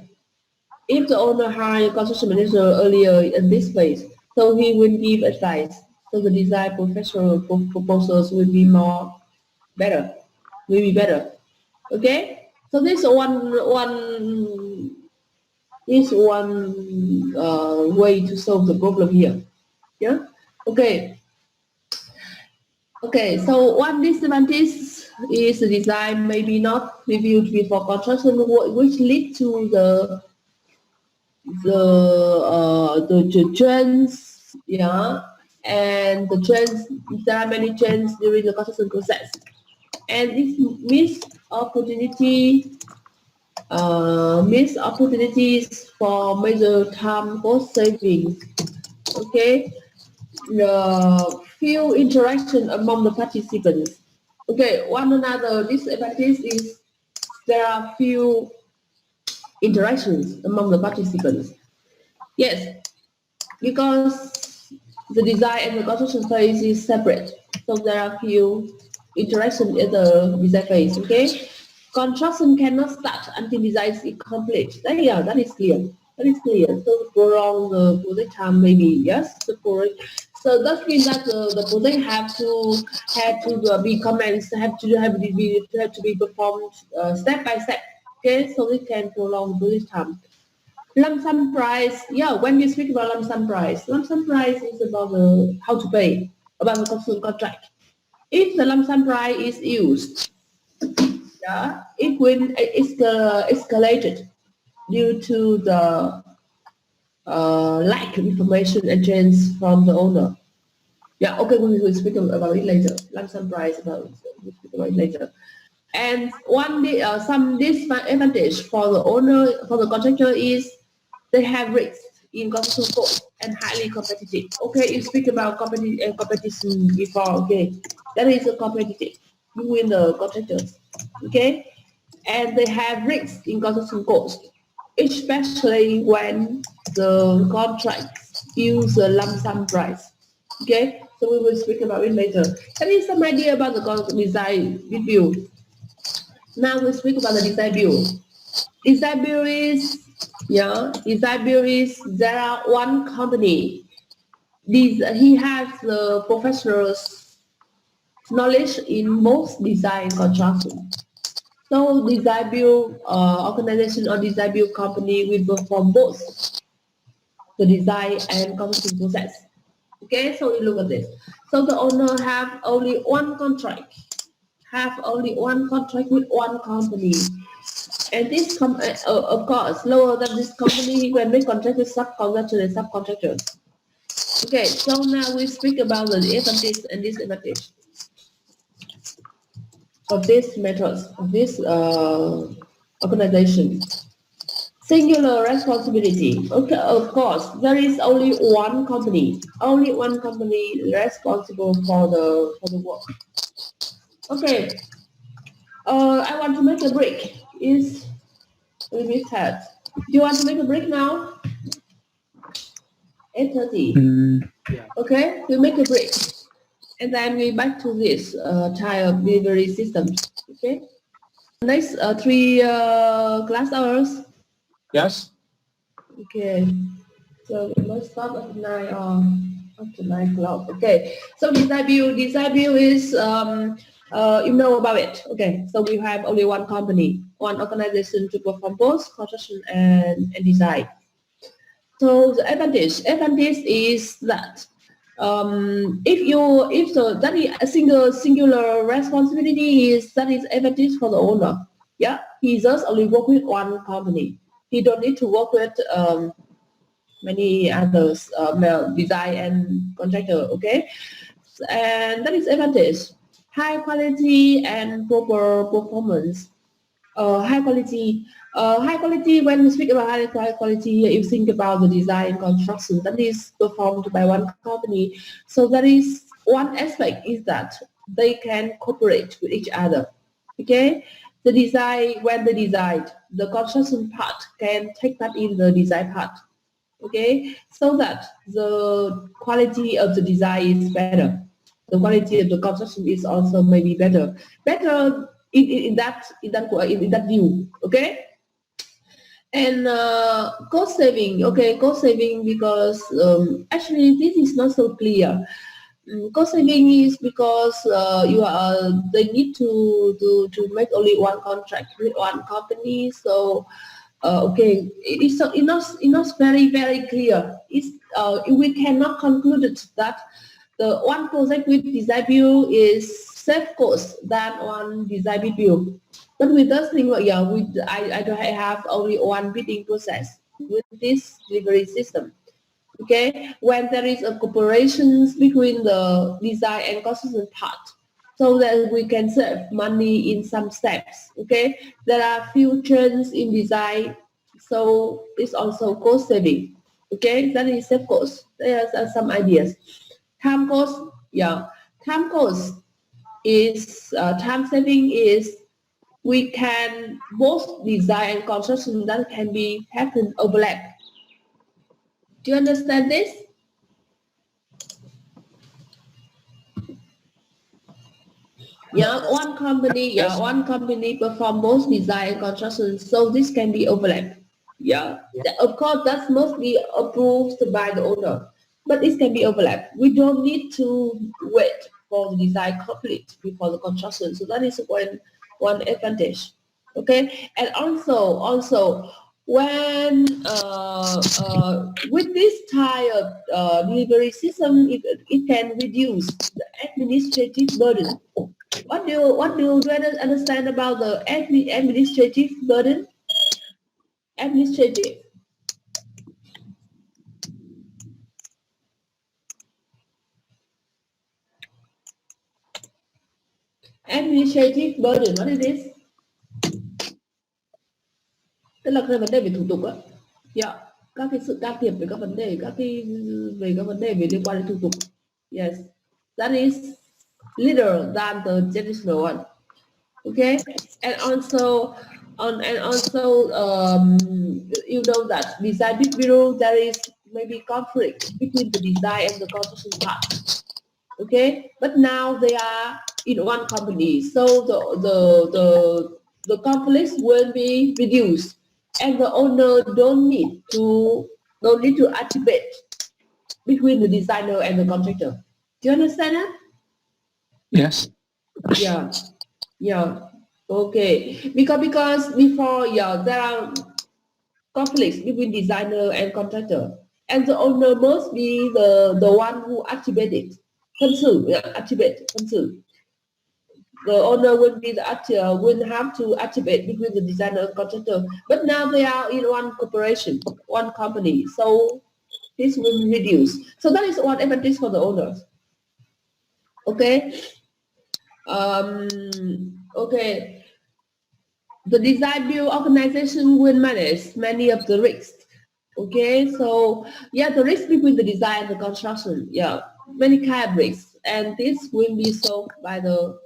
if the owner hired a construction manager earlier in this phase, so he will give advice. So the design professional proposals will be better. Okay. So this one way to solve the problem here. Yeah. Okay. So one disadvantage is the design maybe not reviewed before construction, which lead to the trends, and there are many trends during the construction process, and this missed opportunity Missed opportunities for major time cost savings. Okay, the few interaction among the participants. Okay, one another disadvantage is there are few interactions among the participants. Yes, because the design and the construction phase is separate, so there are few interactions in the design phase. Okay, construction cannot start until design is complete. Yeah, that is clear. That is clear. So prolong the project time maybe, yes. So that means that the project have to be commenced, have to be performed step by step. Okay, so it can prolong the project time. Lump sum price, yeah, when we speak about lump sum price is about how to pay, about the construction contract. If the lump sum price is used, yeah, it will escalated due to the lack of information and change from the owner. Yeah, okay, we will speak about it later. Lump sum price, we'll speak about it later. And some disadvantage for the owner, for the contractor is they have risks in construction cost and highly competitive. Okay, you speak about competition before. Okay, that is a competitive between the contractors. Okay, and they have risks in construction cost, especially when the contracts use a lump sum price. Okay, so we will speak about it later. That is some idea about the design review. Now we speak about the design build. Design build is, there are one company. He has the professional's knowledge in most design construction. So design build organization or design build company will perform both the design and construction process. Okay, so we look at this. So the owner have only one contract with one company. And this, of course, lower than this company when we contract with subcontractors and subcontractors. Okay, so now we speak about the advantage and disadvantage of these methods, of this organization. Singular responsibility. Okay, of course, there is only one company responsible for the work. Okay, I want to make a break. Is limited. Do you want to make a break now? 8:30. Okay, we make a break, and then we back to this type of delivery systems. Okay, next 3 class hours. Yes. Okay, so we must start at 9 or up to 9 o'clock. Okay, so design build is you know about it. Okay, so we have only one company, one organization to perform both construction and design. So the advantage is that if that is a singular responsibility is that is advantage for the owner. Yeah, he just only work with one company. He don't need to work with many others, design and contractor. Okay, and that is advantage. High quality and proper performance. High quality. When we speak about high quality, you think about the design construction that is performed by one company. So that is one aspect is that they can cooperate with each other. Okay, the design the construction part can take part in the design part. Okay, so that the quality of the design is better. The quality of the construction is also maybe better in that view. Okay, and cost saving. Okay, cost saving because actually this is not so clear. Cost saving is because they need to make only one contract with one company. So okay, it's not very clear. We cannot conclude that the one project with design build is save cost than one design build. But we just think, I have only one bidding process with this delivery system. Okay, when there is a cooperation between the design and construction part, so that we can save money in some steps. Okay, there are few trends in design, so it's also cost saving. Okay, that is save cost. There are some ideas. Time cost, yeah, time cost is time saving is we can both design and construction that can be happen overlap. Do you understand this? Yeah, one company perform both design and construction, so this can be overlap. Yeah, of course, that's mostly approved by the owner, but it can be overlap. We don't need to wait for the design complete before the construction, so that is one advantage. Okay, and also when with this type of delivery system, it can reduce the administrative burden. What do you understand about the administrative burden? Administrative. Administrative burden, what is this? Tức là cái vấn đề về thủ tục á. Yeah. Các cái sự can thiệp về các vấn đề, các vấn đề về liên quan đến thủ tục. Yes. That is little than the traditional one. Okay, and also you know that design bureau there is maybe conflict between the design and the construction part. Okay, but now they are in one company, so the conflicts will be reduced, and the owner don't need to activate between the designer and the contractor. Do you understand that? Yes. Yeah. Yeah. Okay. Because before, yeah, there are conflicts between designer and contractor, and the owner must be the one who activate it. Activate. The owner will be will have to activate between the designer and contractor. But now they are in one corporation, one company, so this will reduce. So that is one advantage for the owners. Okay. Okay. The design build organization will manage many of the risks. Okay, so yeah, the risk between the design and the construction, yeah, many kind of risks, and this will be solved by the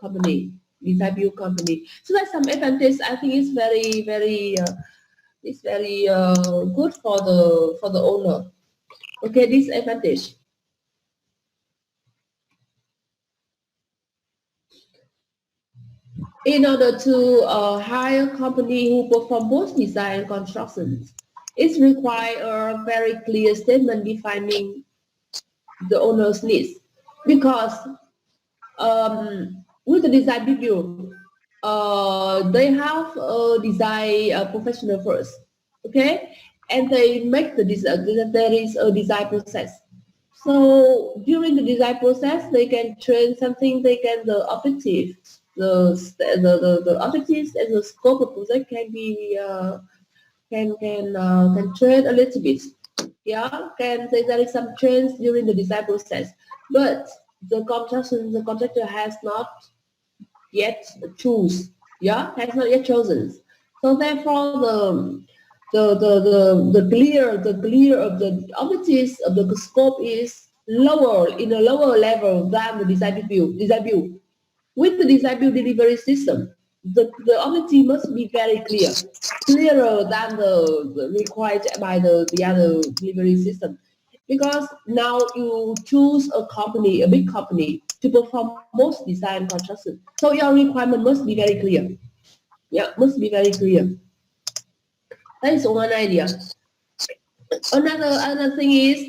company, design build company. So that's some advantage. I think it's very good for the owner. Okay, this advantage. In order to hire a company who perform both design and construction, it requires a very clear statement defining the owner's needs. Because with the design review, they have a design professional first, okay, and they make the design. There is a design process. So during the design process, they can train something. They can the objective. The objectives and the scope of project can be can train a little bit. Yeah, can say there is some trends during the design process, but the contractor has not yet choose. Yeah, has not yet chosen. So therefore, the clear of the objectives of the scope is lower in a lower level than the design build. With the design build delivery system, the objective must be very clearer than the required by the other delivery system. Because now you choose a company, a big company, to perform both design and construction. So your requirement must be very clear. Yeah, must be very clear. That is one idea. Another thing is,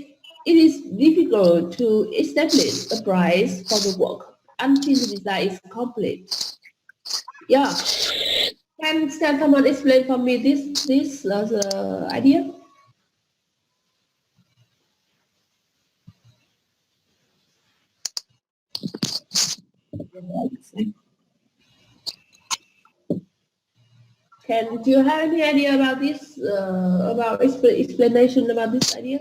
it is difficult to establish a price for the work until the design is complete. Yeah. Can someone explain for me this idea? Do you have any idea about this? About explanation about this idea?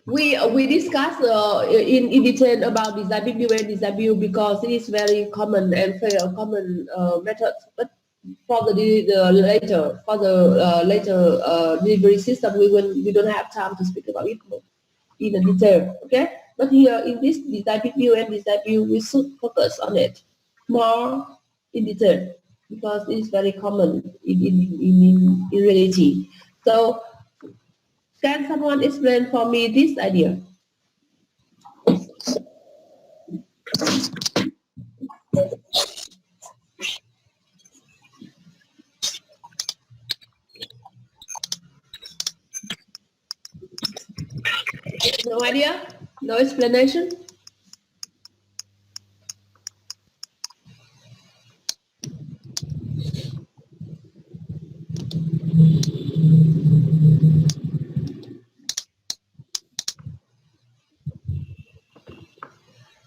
we discuss in detail about design build and design build because it is very common and very common method. But for the later delivery system, we don't have time to speak about it in detail. Okay, but here in this design build and design build, we should focus on it more in detail because it is very common in reality. So can someone explain for me this idea? No idea? No explanation?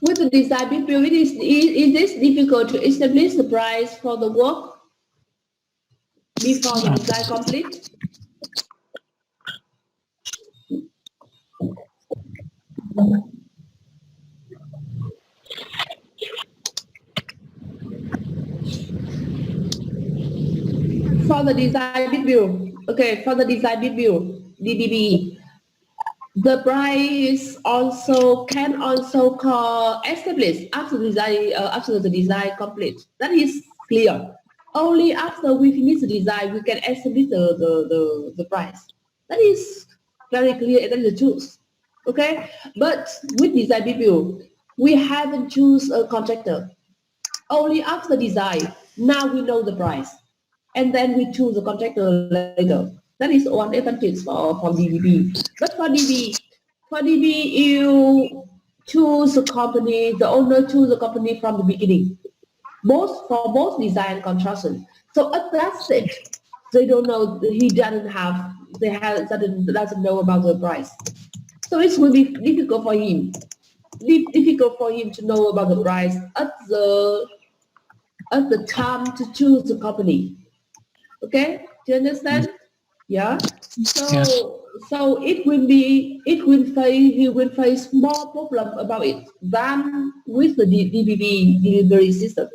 With the design build, is this difficult to establish the price for the work before the design complete? For the design build, okay, for the design build, DDB, the price also can also call established after the design complete. That is clear. Only after we finish the design we can establish the price. That is very clear. That is the truth. Okay, but with design build, we haven't choose a contractor. Only after design, now we know the price, and then we choose a contractor later. That is one advantage for DBB. But for DB, you choose a company, the owner choose a company from the beginning, for both design and construction. So at that stage, they don't know, doesn't know about the price. So it will be difficult for him to know about the price at the time to choose the company. Okay, do you understand? Yeah. So Yes. so he will face more problem about it than with the DBB delivery system.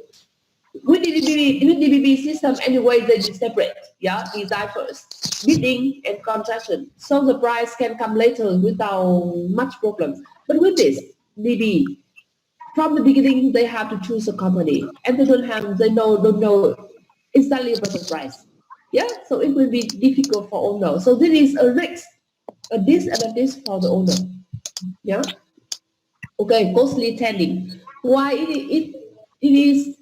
With DBB system, anyway, they separate. Yeah, design first, bidding and construction. So the price can come later without much problem. But with this DB, from the beginning, they have to choose a company, and they don't know exactly about the price. Yeah, so it will be difficult for owner. So this is a risk, a disadvantage for the owner. Yeah. Okay, costly tending. Why it is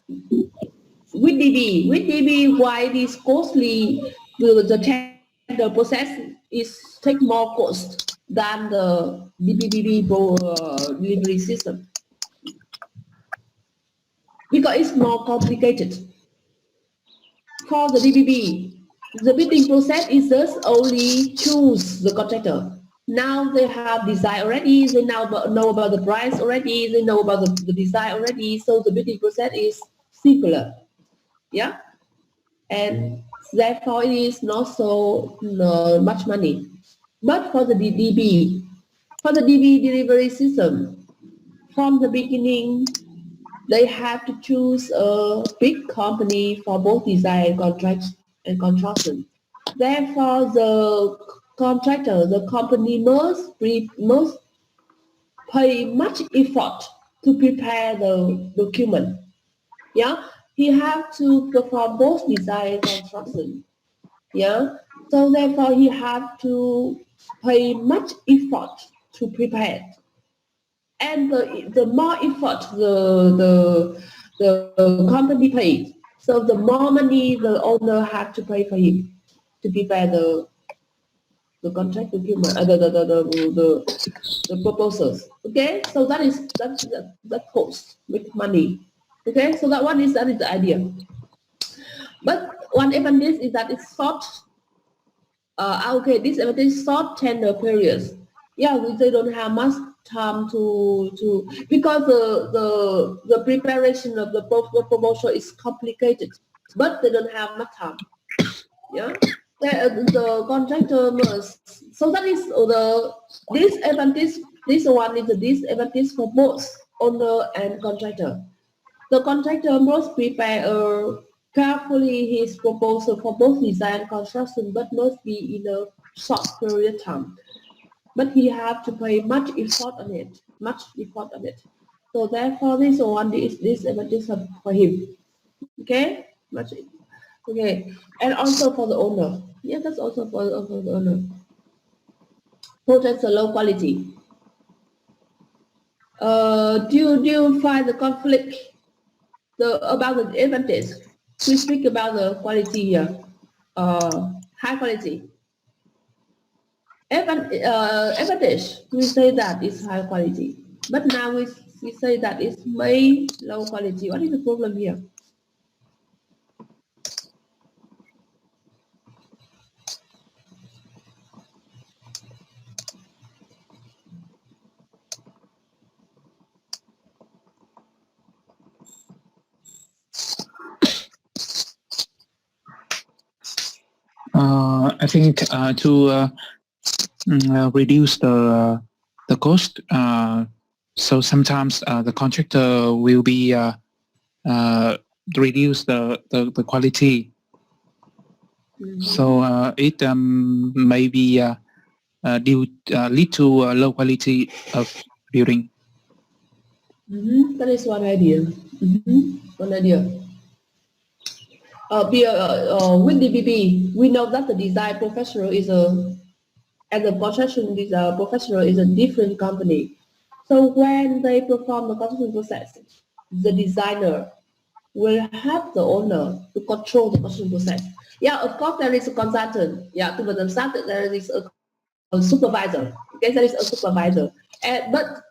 with DB, why it is costly? The tender process is take more cost than the DBB delivery system because it's more complicated. For the DBB, the bidding process is just only choose the contractor. Now they have design already, they now know about the price already, they know about the design already, so the bidding process is simpler. Yeah? And therefore it is not so much money. But for the DB delivery system, from the beginning, they have to choose a big company for both design and construction. Therefore, the contractor, the company must pay much effort to prepare the document. Yeah, he have to perform both design and construction. Yeah, so therefore he have to pay much effort to prepare. And the more effort the company pays, so the more money the owner have to pay for him to prepare the contract document, the proposals. Okay, so that costs with money. Okay, so that is the idea. But one advantage is that it's short. Okay, this advantage is short tender periods. Yeah, they don't have much time to because the preparation of the proposal is complicated, but they don't have much time. Yeah, The contractor must. So that is the disadvantage. This one is the disadvantage for both owner and contractor. The contractor must prepare carefully his proposal for both design and construction, but must be in a short period of time. But he have to pay much effort on it, So therefore, this one is disadvantage for him. Okay, okay, and also for the owner. Yeah, that's also for the owner. Projects are low quality. Do you find the conflict about the advantage? We speak about the quality here. High quality. Advantage, we say that is high quality. But now we say that it's may low quality. What is the problem here? I think to reduce the cost, so sometimes the contractor will be reduce the quality. So it may be lead to low quality of building. That is one idea. One idea. With DBB, we know that the design professional and the construction professional is a different company. So when they perform the construction process, the designer will help the owner to control the construction process. Yeah, of course there is a consultant. Yeah, to the start there is a supervisor. Okay, there is a supervisor. But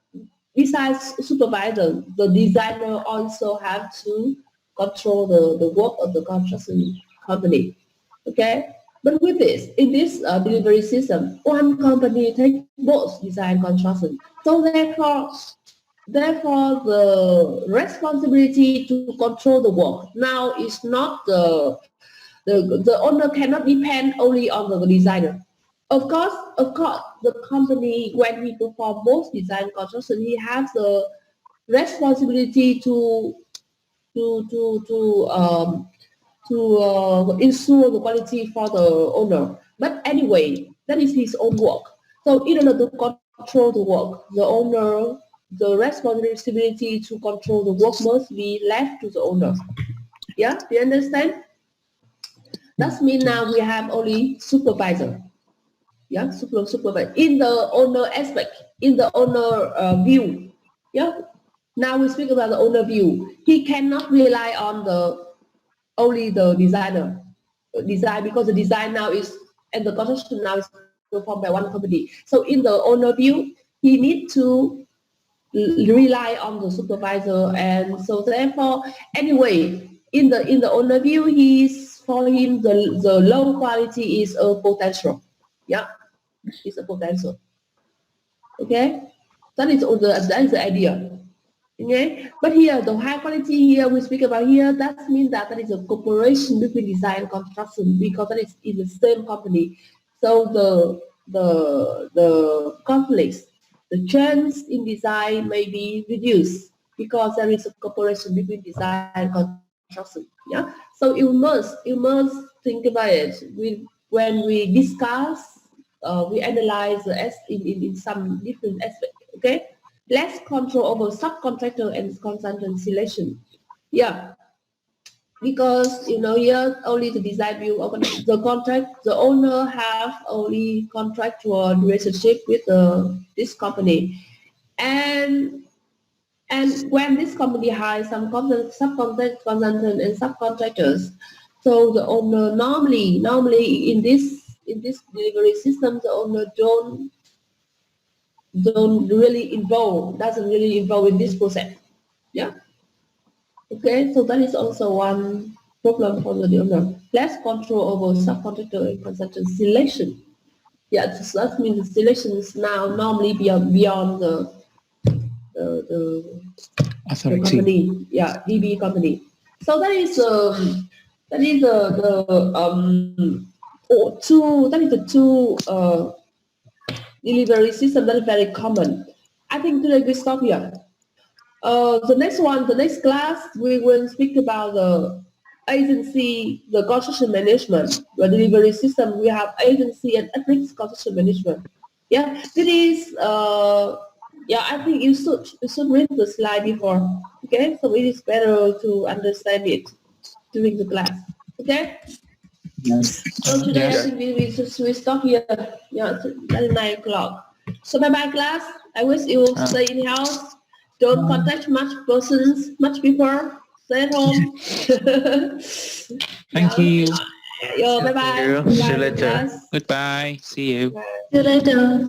besides supervisor, the designer also have to control the work of the construction company. Okay, but with this, in this delivery system, one company takes both design and construction. So therefore, the responsibility to control the work now is not the owner cannot depend only on the designer. Of course, the company, when he perform both design and construction, he has the responsibility to ensure the quality for the owner. But anyway, that is his own work. So in order to control the work, the owner, the responsibility to control the work must be left to the owner. Yeah, do you understand? That means now we have only supervisor. Yeah, supervisor in the owner aspect, in the owner view. Yeah. Now we speak about the owner view. He cannot rely on only the designer design, because the design now is and the construction now is performed by one company. So in the owner view, he needs to rely on the supervisor, and so therefore anyway in the owner view, for him the low quality is a potential. Yeah, it's a potential. Okay, that is the idea. Okay, but here the high quality here we speak about here, that means that is a cooperation between design and construction, because that is in the same company. So the conflicts, the chance in design may be reduced because there is a cooperation between design and construction. Yeah, so you must think about it when we discuss, we analyze in some different aspects. Okay. Less control over subcontractor and consultant selection. Yeah, because here only the design view of the contract, the owner have only contractual relationship with this company, and when this company hires some subcontract consultant and subcontractors, so the owner normally in this delivery system, the owner doesn't really involve in this process. Yeah. Okay, so that is also one problem for the owner. Less control over subcontractor and consultant selection. Yeah, so that means the selection is now normally beyond the company. Yeah, DB company. So that is the that is the two delivery system that is very common. I think today we stop here. The next class, we will speak about the agency, the construction management, the delivery system. We have agency and ethics construction management. Yeah, it is. I think you should read the slide before. Okay, so it is better to understand it during the class. Okay. Yes. So today Yes. I think we stop here. Yeah, it's 9 o'clock. So bye bye class. I wish you stay in the house. Don't contact much people. Stay at home. Thank you. Yeah, bye bye. Thank you. See you later. Goodbye. See you. See you later.